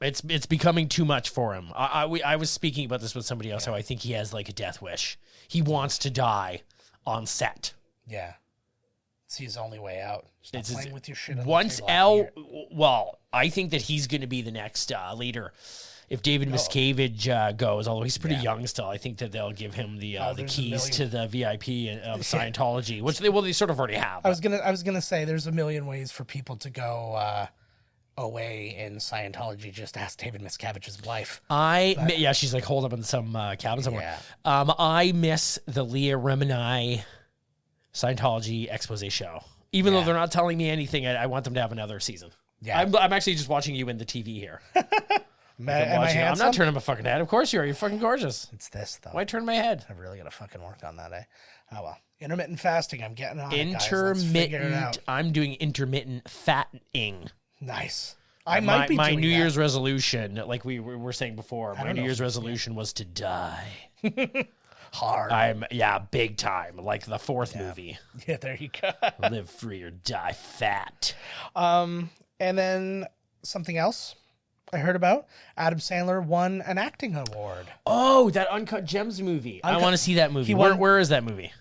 It's becoming too much for him. I was speaking about this with somebody else, how I think he has like a death wish. He wants to die on set. Yeah. It's his only way out. Stop playing with your shit. Once I think that he's going to be the next leader. If David Miscavige goes, although he's pretty young still, I think that they'll give him the keys to the VIP of Scientology, which they sort of already have. I was gonna say there's a million ways for people to go away in Scientology. Just ask David Miscavige's wife. She's like holed up in some cabin somewhere. Yeah. I miss the Leah Remini Scientology expose show. Even though they're not telling me anything, I want them to have another season. Yeah, I'm actually just watching you in the TV here. I'm not turning my fucking head. Of course you are. You're fucking gorgeous. It's this, though. Why turn my head? I really got to fucking work on that, eh? Oh, well. Intermittent fasting. I'm getting on Intermittent. I'm doing intermittent fattening. Nice. My New Year's resolution, like we were saying before, my New Year's resolution was to die. Hard. Big time. Like the 4th movie. Yeah, there you go. Live free or die fat. And then something else I heard about. Adam Sandler won an acting award. Oh, that Uncut Gems movie. I want to see that movie. Where is that movie?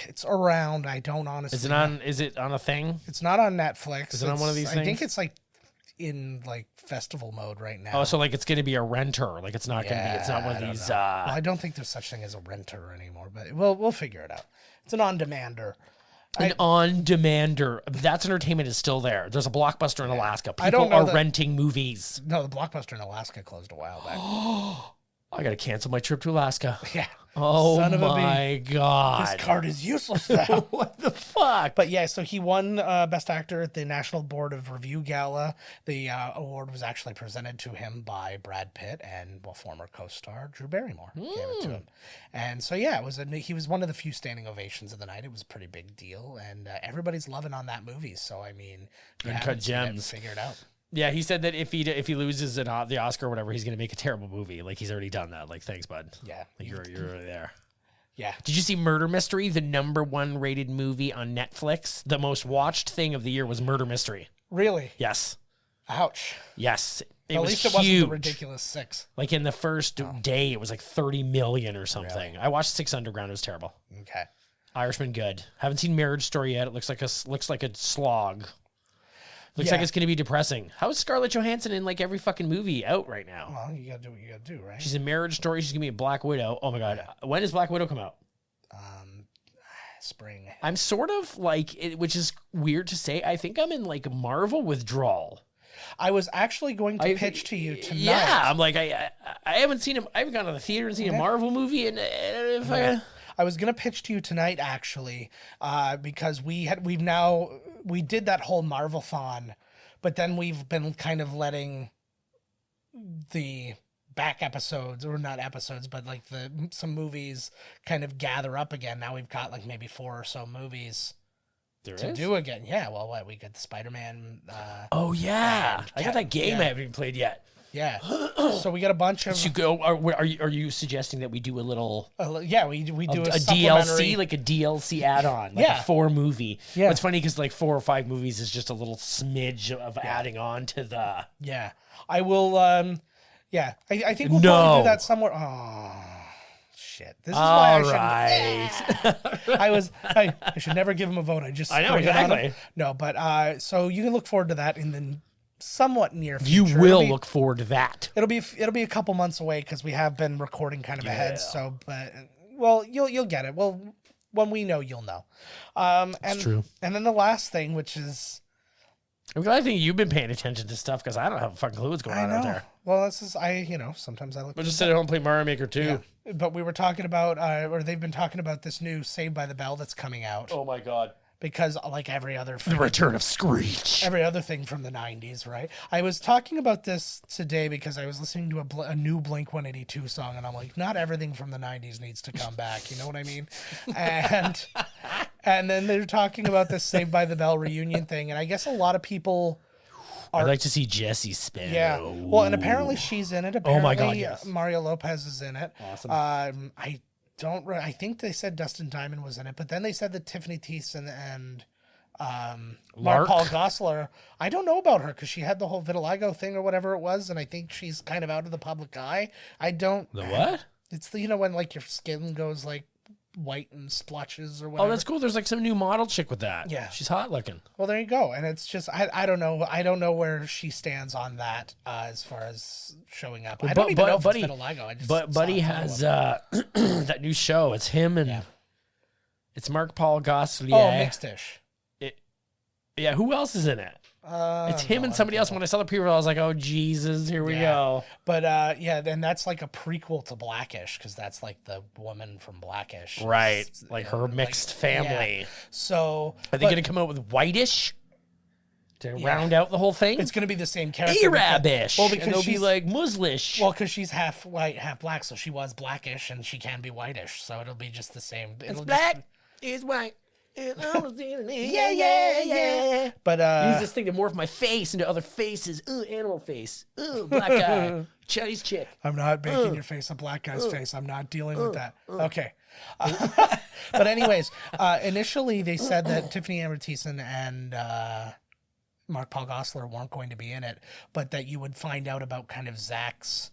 It's around. I don't honestly. Is it on a thing? It's not on Netflix. Is it on one of these things? I think it's like in like festival mode right now. Oh, so like it's going to be a renter. Like it's not going to be. It's not one of these. Well, I don't think there's such thing as a renter anymore, but we'll figure it out. It's an on-demander. On-demander. That's Entertainment is still there. There's a Blockbuster in Alaska. People are renting movies. No, the Blockbuster in Alaska closed a while back. I got to cancel my trip to Alaska. Yeah. Oh my God. This card is useless now. What the fuck? But yeah, so he won Best Actor at the National Board of Review Gala. The award was actually presented to him by Brad Pitt and former co-star Drew Barrymore gave it to him. And so yeah, he was one of the few standing ovations of the night. It was a pretty big deal, and everybody's loving on that movie. So I mean, Uncut Gems. Figure it out. Yeah, he said that if he loses the Oscar or whatever, he's gonna make a terrible movie. Like he's already done that. Like thanks, bud. Yeah, like you're already there. Yeah. Did you see Murder Mystery, the #1 rated movie on Netflix? The most watched thing of the year was Murder Mystery. Really? Yes. Ouch. Yes. At least it wasn't the ridiculous 6. Like in the first day, it was like 30 million or something. Really? I watched 6 Underground. It was terrible. Okay. Irishman, good. Haven't seen Marriage Story yet. It looks like a slog. Looks like it's going to be depressing. How is Scarlett Johansson in like every fucking movie out right now? Well, you got to do what you got to do, right? She's in Marriage Story. She's going to be a Black Widow. Oh my God. When does Black Widow come out? Spring. I'm sort of like, which is weird to say, I think I'm in like Marvel withdrawal. I was actually going to pitch to you tonight. Yeah, I'm like, I haven't seen him. I haven't gone to the theater and seen a Marvel movie. And I was going to pitch to you tonight, actually, because we did that whole Marvel-thon, but then we've been kind of letting the back episodes, or not episodes, but like some movies kind of gather up again. Now we've got like maybe 4 or so movies to do again. Yeah, well, what we got the Spider-Man. Oh yeah, I got that game I haven't even played yet. Yeah, so we got a bunch of. Are you suggesting that we do a little? Yeah, we do a DLC, like a DLC add-on, like a 4 movie. Yeah, it's funny because like 4 or 5 movies is just a little smidge of adding on to the. Yeah, I will. Yeah, I think we'll probably do that somewhere. Oh. Shit. This is why I should never give him a vote. I know exactly. No, but so you can look forward to that in the somewhat near future. You will look forward to that. It'll be a couple months away because we have been recording kind of ahead. So, but well, you'll get it. Well, when we know, you'll know. That's true. And then the last thing, which is. I'm glad I think you've been paying attention to stuff because I don't have a fucking clue what's going on out there. Well, this is sometimes I look. We'll just sit at home and play Mario Maker 2. Yeah. But we were talking about, or they've been talking about this new Saved by the Bell that's coming out. Oh my god! Because like every other, the return of Screech. Every other thing from the 90s, right? I was talking about this today because I was listening to a new Blink-182 song, and I'm like, not everything from the 90s needs to come back. You know what I mean? And then they're talking about this Saved by the Bell reunion thing, and I guess a lot of people. I'd like to see Jessie Spano. Yeah. Well, and apparently she's in it. Apparently, oh my god, yes. Mario Lopez is in it. Awesome. I think they said Dustin Diamond was in it, but then they said that Tiffany Thiessen and Mark Paul Gosselaar. I don't know about her because she had the whole vitiligo thing or whatever it was, and I think she's kind of out of the public eye. I don't. The what? It's when like your skin goes like white and splotches or whatever. Oh, that's cool. There's like some new model chick with that. Yeah. She's hot looking. Well, there you go. And it's just, I don't know. I don't know where she stands on that as far as showing up. I don't even know if it's vitiligo. But Buddy has that new show. It's him and it's Mark Paul Gosselaar. Oh, Mixed-ish. Yeah, who else is in it? It's him and somebody else. When I saw the preview, I was like, "Oh Jesus, here we go!" But then that's like a prequel to Blackish because that's like the woman from Blackish, right? Like her mixed family. Yeah. So are they going to come out with Whitish to round out the whole thing? It's going to be the same character, Arabish. Well, because they'll be like Muslish. Well, because she's half white, half black, so she was Blackish, and she can be Whitish, so it'll be just the same. It's black. It's white. Yeah. But use this thing to morph my face into other faces. Ooh, animal face. Ooh, black guy. Chinese chick. I'm not making your face a black guy's face. I'm not dealing with that. Okay. But anyways, initially they said that Tiffany Amber Thiessen and Mark Paul Gosselaar weren't going to be in it, but that you would find out about kind of Zach's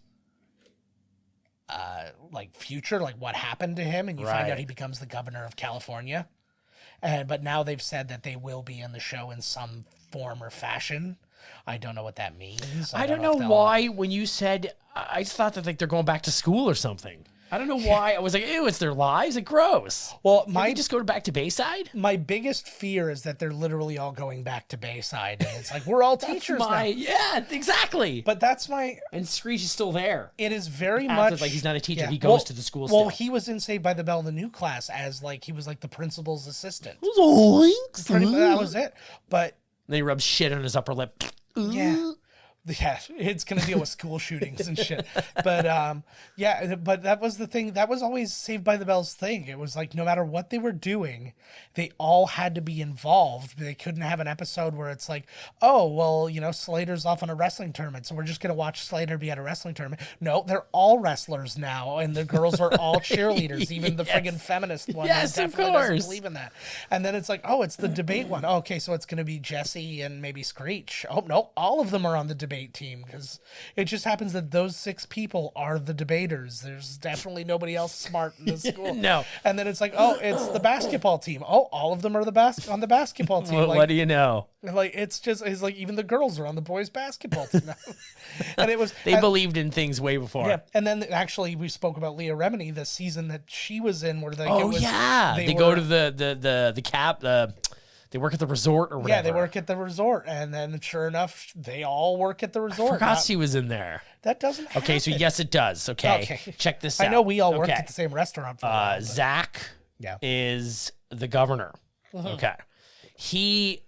like future, like what happened to him, and you find out he becomes the governor of California. But now they've said that they will be in the show in some form or fashion. I don't know what that means. I don't know why when you said, I just thought that like they're going back to school or something. I don't know why. I was like, ew, it's their lives. Like, gross. Well, they just go back to Bayside? My biggest fear is that they're literally all going back to Bayside. And it's like, we're all teachers now. Yeah, exactly. But that's my... And Screech is still there. It is very much... like he's not a teacher. Yeah. He goes to the school still. Well, he was in Saved by the Bell, the new class, as like, he was like the principal's assistant. That was it. But... Then he rubs shit on his upper lip. Yeah. Yeah, it's going to deal with school shootings and shit. But, but that was the thing. That was always Saved by the Bell's thing. It was like, no matter what they were doing, they all had to be involved. They couldn't have an episode where it's like, oh, well, Slater's off on a wrestling tournament, so we're just going to watch Slater be at a wrestling tournament. No, they're all wrestlers now, and the girls are all cheerleaders, even the friggin' feminist one. Yes, that of definitely course. doesn't believe in that. And then it's like, oh, it's the debate one. Oh, okay, so it's going to be Jesse and maybe Screech. Oh, no, all of them are on the debate team because it just happens that those 6 people are the debaters. There's definitely nobody else smart in the school. No. And then it's like, oh, it's the basketball team. Oh, all of them are on the basketball team. Well, what do you know? Like it's like even the girls are on the boys basketball team now. And it was they believed in things way before. Yeah. And then actually we spoke about Leah Remini, the season that she was in where they go to the cap they work at the resort or whatever. Yeah, they work at the resort. And then sure enough, they all work at the resort. I forgot she was in there. That doesn't happen. Okay, so yes, it does. Okay. Check this out. I know we all worked at the same restaurant for a while. Zach is the governor. Okay. he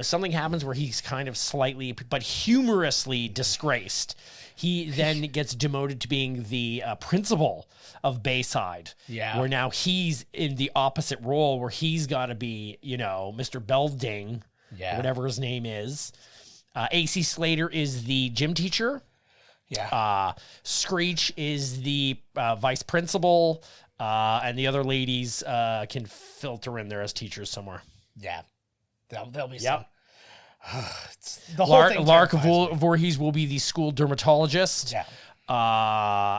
something happens where he's kind of slightly but humorously disgraced. He then gets demoted to being the principal of Bayside. Yeah. Where now he's in the opposite role where he's got to be, Mr. Belding, whatever his name is. AC Slater is the gym teacher. Yeah. Screech is the vice principal. And the other ladies can filter in there as teachers somewhere. Yeah. There'll be some. The whole Lark thing Voorhees will be the school dermatologist. Yeah.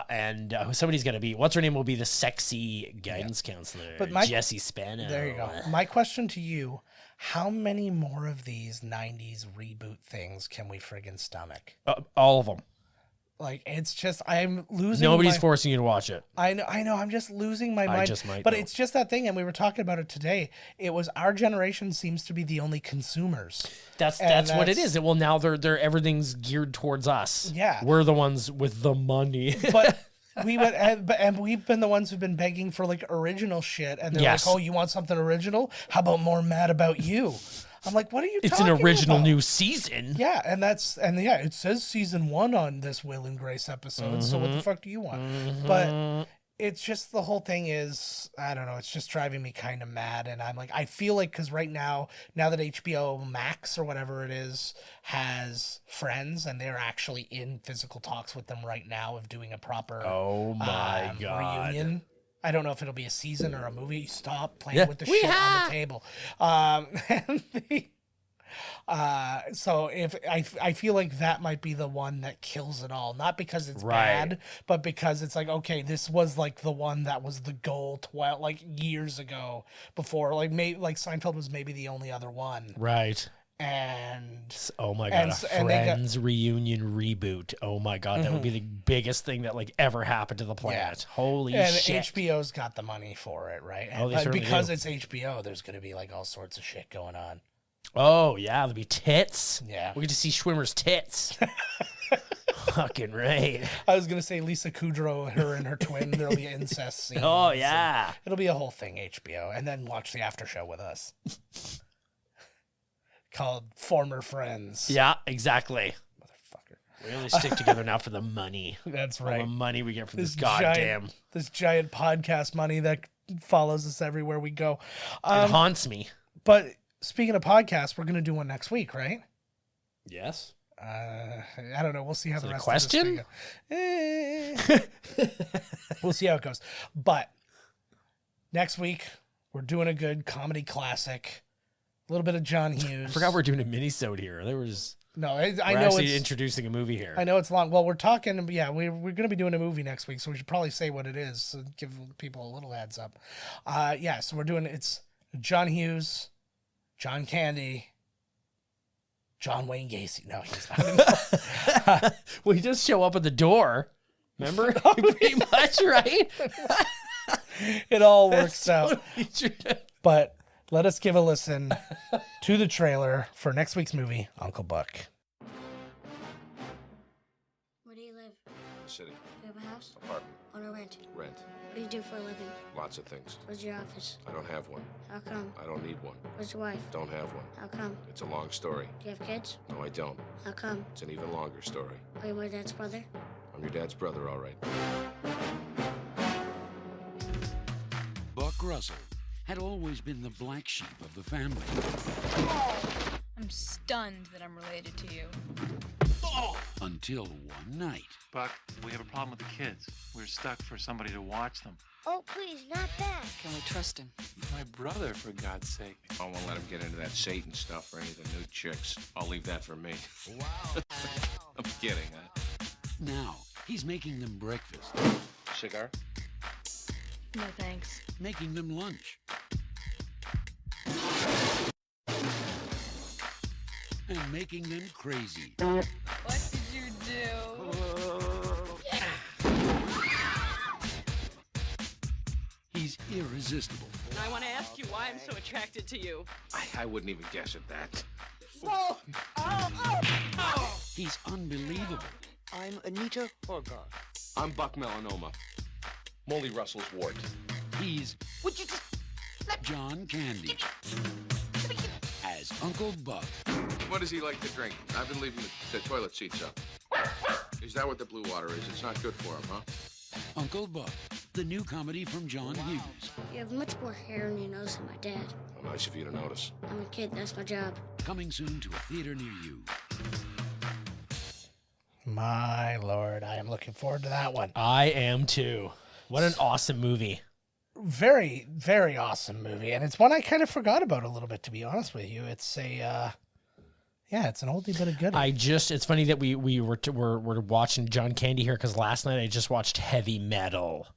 And somebody's going to be, what's her name will be the sexy guidance counselor. But Jessie Spano. There you go. My question to you, how many more of these 90s reboot things can we friggin' stomach? All of them. Like, it's just, I'm losing Nobody's forcing you to watch it. I know, I'm just losing my mind. I just might, but it's just that thing, and we were talking about it today. It was our generation seems to be the only consumers. That's what it is. Well, now they're everything's geared towards us. Yeah. We're the ones with the money. But and we've been the ones who've been begging for like original shit, and they're like, "Oh, you want something original? How about more Mad About You?" I'm like, what are you talking about? It's an original new season. Yeah, and it says season 1 on this Will and Grace episode, so what the fuck do you want? But it's just, the whole thing is, I don't know, it's just driving me kind of mad, and I'm like, I feel like, because right now that HBO Max or whatever it is has Friends, and they're actually in physical talks with them right now of doing a proper God. reunion. I don't know if it'll be a season or a movie. Stop playing with the shit on the table. So if I feel like that might be the one that kills it all, not because it's bad, but because it's like, okay, this was like the one that was the goal years ago, before like Seinfeld was maybe the only other one, right? And oh my god, Friends reunion reboot. Oh my god, that would be the biggest thing that like ever happened to the planet. Holy shit. And HBO's got the money for it, right? But because it's HBO, there's going to be like all sorts of shit going on. Oh yeah, there'll be tits. Yeah, we get to see Schwimmer's tits. Fucking right. I was gonna say Lisa Kudrow, her and her twin. There'll be incest scenes. Oh yeah, it'll be a whole thing. HBO, and then watch the after show with us. Called Former Friends. Yeah, exactly. Motherfucker. We only stick together now for the money. That's right. All the money we get from this giant podcast money that follows us everywhere we go. It haunts me. But speaking of podcasts, we're going to do one next week, right? Yes. I don't know. We'll see how the rest question? of this thing goes. We'll see how it goes. But next week, we're doing a good comedy classic. A little bit of John Hughes. I forgot we're doing a mini-sode here. I know it's introducing a movie here. I know it's long. Well, we're talking. Yeah, we're going to be doing a movie next week, so we should probably say what it is. So give people a little heads up. So we're doing it's John Hughes, John Candy, John Wayne Gacy. No, he's not. Well, he does show up at the door. Remember? Pretty much, right? It all works out. But let us give a listen to the trailer for next week's movie, Uncle Buck. Where do you live? City. Do you have a house? Apartment. On a rent? Rent. What do you do for a living? Lots of things. Where's your office? I don't have one. How come? I don't need one. Where's your wife? Don't have one. How come? It's a long story. Do you have kids? No, I don't. How come? It's an even longer story. Are you my dad's brother? I'm your dad's brother, all right. Buck Russell had always been the black sheep of the family. I'm stunned that I'm related to you. Until one night. Buck, we have a problem with the kids. We're stuck for somebody to watch them. Oh, please, not that. Can we trust him? My brother, for God's sake. I won't let him get into that Satan stuff or any of the new chicks. I'll leave that for me. Wow. I'm kidding, huh? Now, he's making them breakfast. Cigar? No thanks. Making them lunch. And making them crazy. What did you do? He's irresistible. I want to ask you why I'm so attracted to you. I wouldn't even guess at that. He's unbelievable. I'm Anita Horgar. I'm Buck Melanoma. Molly Russell's wart. He's Would you just John Candy. as Uncle Buck. What does he like to drink? I've been leaving the toilet seats up. Is that what the blue water is? It's not good for him, huh? Uncle Buck, the new comedy from John Hughes. You have much more hair on your nose than my dad. Well, nice of you to notice. I'm a kid, that's my job. Coming soon to a theater near you. My Lord, I am looking forward to that one. I am too. What an awesome movie. Very, very awesome movie. And it's one I kind of forgot about a little bit, to be honest with you. It's it's an oldie but a goodie. It's funny that we're watching John Candy here because last night I just watched Heavy Metal.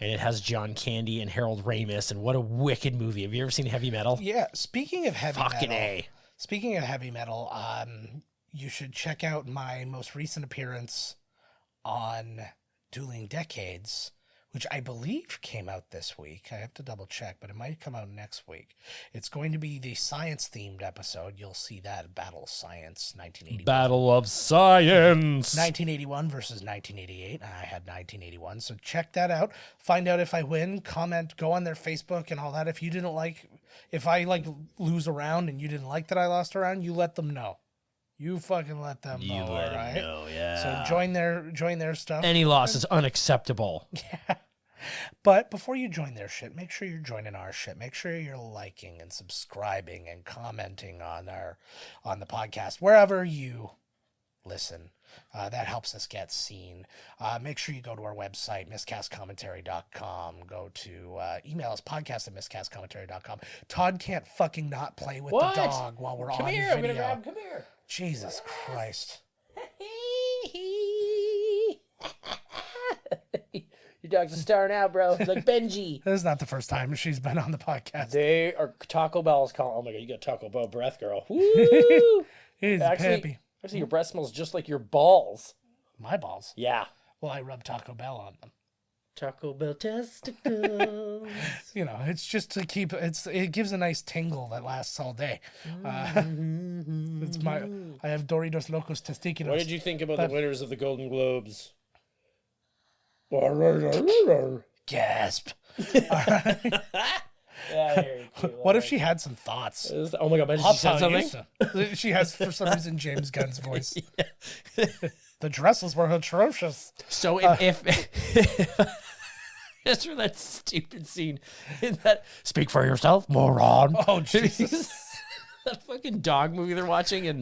And it has John Candy and Harold Ramis, and what a wicked movie. Have you ever seen Heavy Metal? Yeah, speaking of heavy Fucking metal. A. Speaking of heavy metal, you should check out my most recent appearance on Dueling Decades, which I believe came out this week. I have to double check, but it might come out next week. It's going to be the science-themed episode. You'll see that Battle of Science, 1981. Battle of Science! 1981 versus 1988. I had 1981, so check that out. Find out if I win. Comment, go on their Facebook and all that. If I lose a round and you didn't like that I lost a round, you let them know. You fucking let them know, all right? know, yeah. So join their stuff. Any loss is unacceptable. Yeah. But before you join their shit, make sure you're joining our shit. Make sure you're liking and subscribing and commenting on the podcast wherever you listen. That helps us get seen. Make sure you go to our website, miscastcommentary.com. Go to email us, podcast@miscastcommentary.com. Todd can't fucking not play with the dog while we're on video. I'm gonna grab him. Come here. Jesus Christ. Your dog's a star now, bro. He's like Benji. This is not the first time she's been on the podcast. They are Taco Bell's calling. Oh my God, you got Taco Bell breath, girl. Woo! He's Actually, your breath smells just like your balls. My balls? Yeah. Well, I rub Taco Bell on them. Taco Bell testicles. It's just to keep it gives a nice tingle that lasts all day. I have Doritos Locos Testiculos. What did you think about the winners of the Golden Globes? Gasp. Yeah, what if she had some thoughts? Oh my God, imagine she said something. She has, for some reason, James Gunn's voice. The dresses were atrocious. So if just for that stupid scene in that "Speak for Yourself, Moron." Oh Jesus. That fucking dog movie they're watching in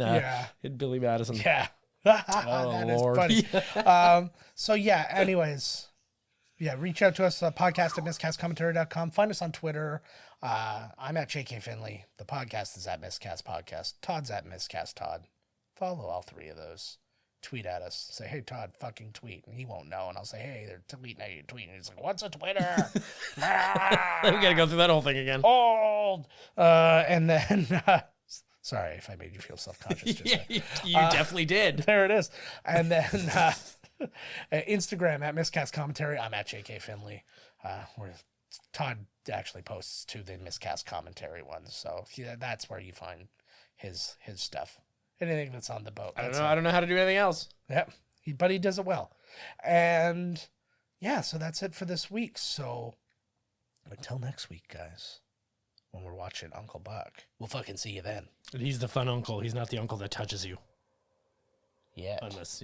Billy Madison. Yeah. Oh, Lord. Is funny. Anyways. Yeah, reach out to us, podcast@miscastcommentary.com. Find us on Twitter. I'm at JK Finley. The podcast is at Miscast Podcast. Todd's at Miscast Todd. Follow all three of those. Tweet at us. Say, hey, Todd, fucking tweet. And he won't know. And I'll say, hey, they're tweeting at you. Tweeting. He's like, what's a Twitter? We got to go through that whole thing again. Old. And then... sorry if I made you feel self-conscious. You definitely did. There it is. And then Instagram at Miscast Commentary. I'm at JK Finley. Where Todd actually posts to the Miscast Commentary ones. So that's where you find his stuff. Anything that's on the boat. I don't know how to do anything else. Yep. But he does it well. And so that's it for this week. So until next week, guys. When we're watching Uncle Buck. We'll fucking see you then. And he's the fun uncle. He's not the uncle that touches you. Yeah. Unless,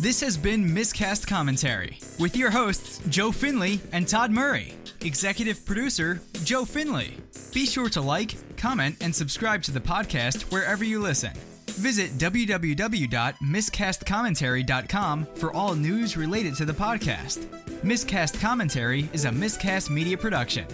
This has been Miscast Commentary with your hosts, Joe Finley and Todd Murray. Executive producer, Joe Finley. Be sure to like, comment, and subscribe to the podcast wherever you listen. Visit www.miscastcommentary.com for all news related to the podcast. Miscast Commentary is a Miscast Media production.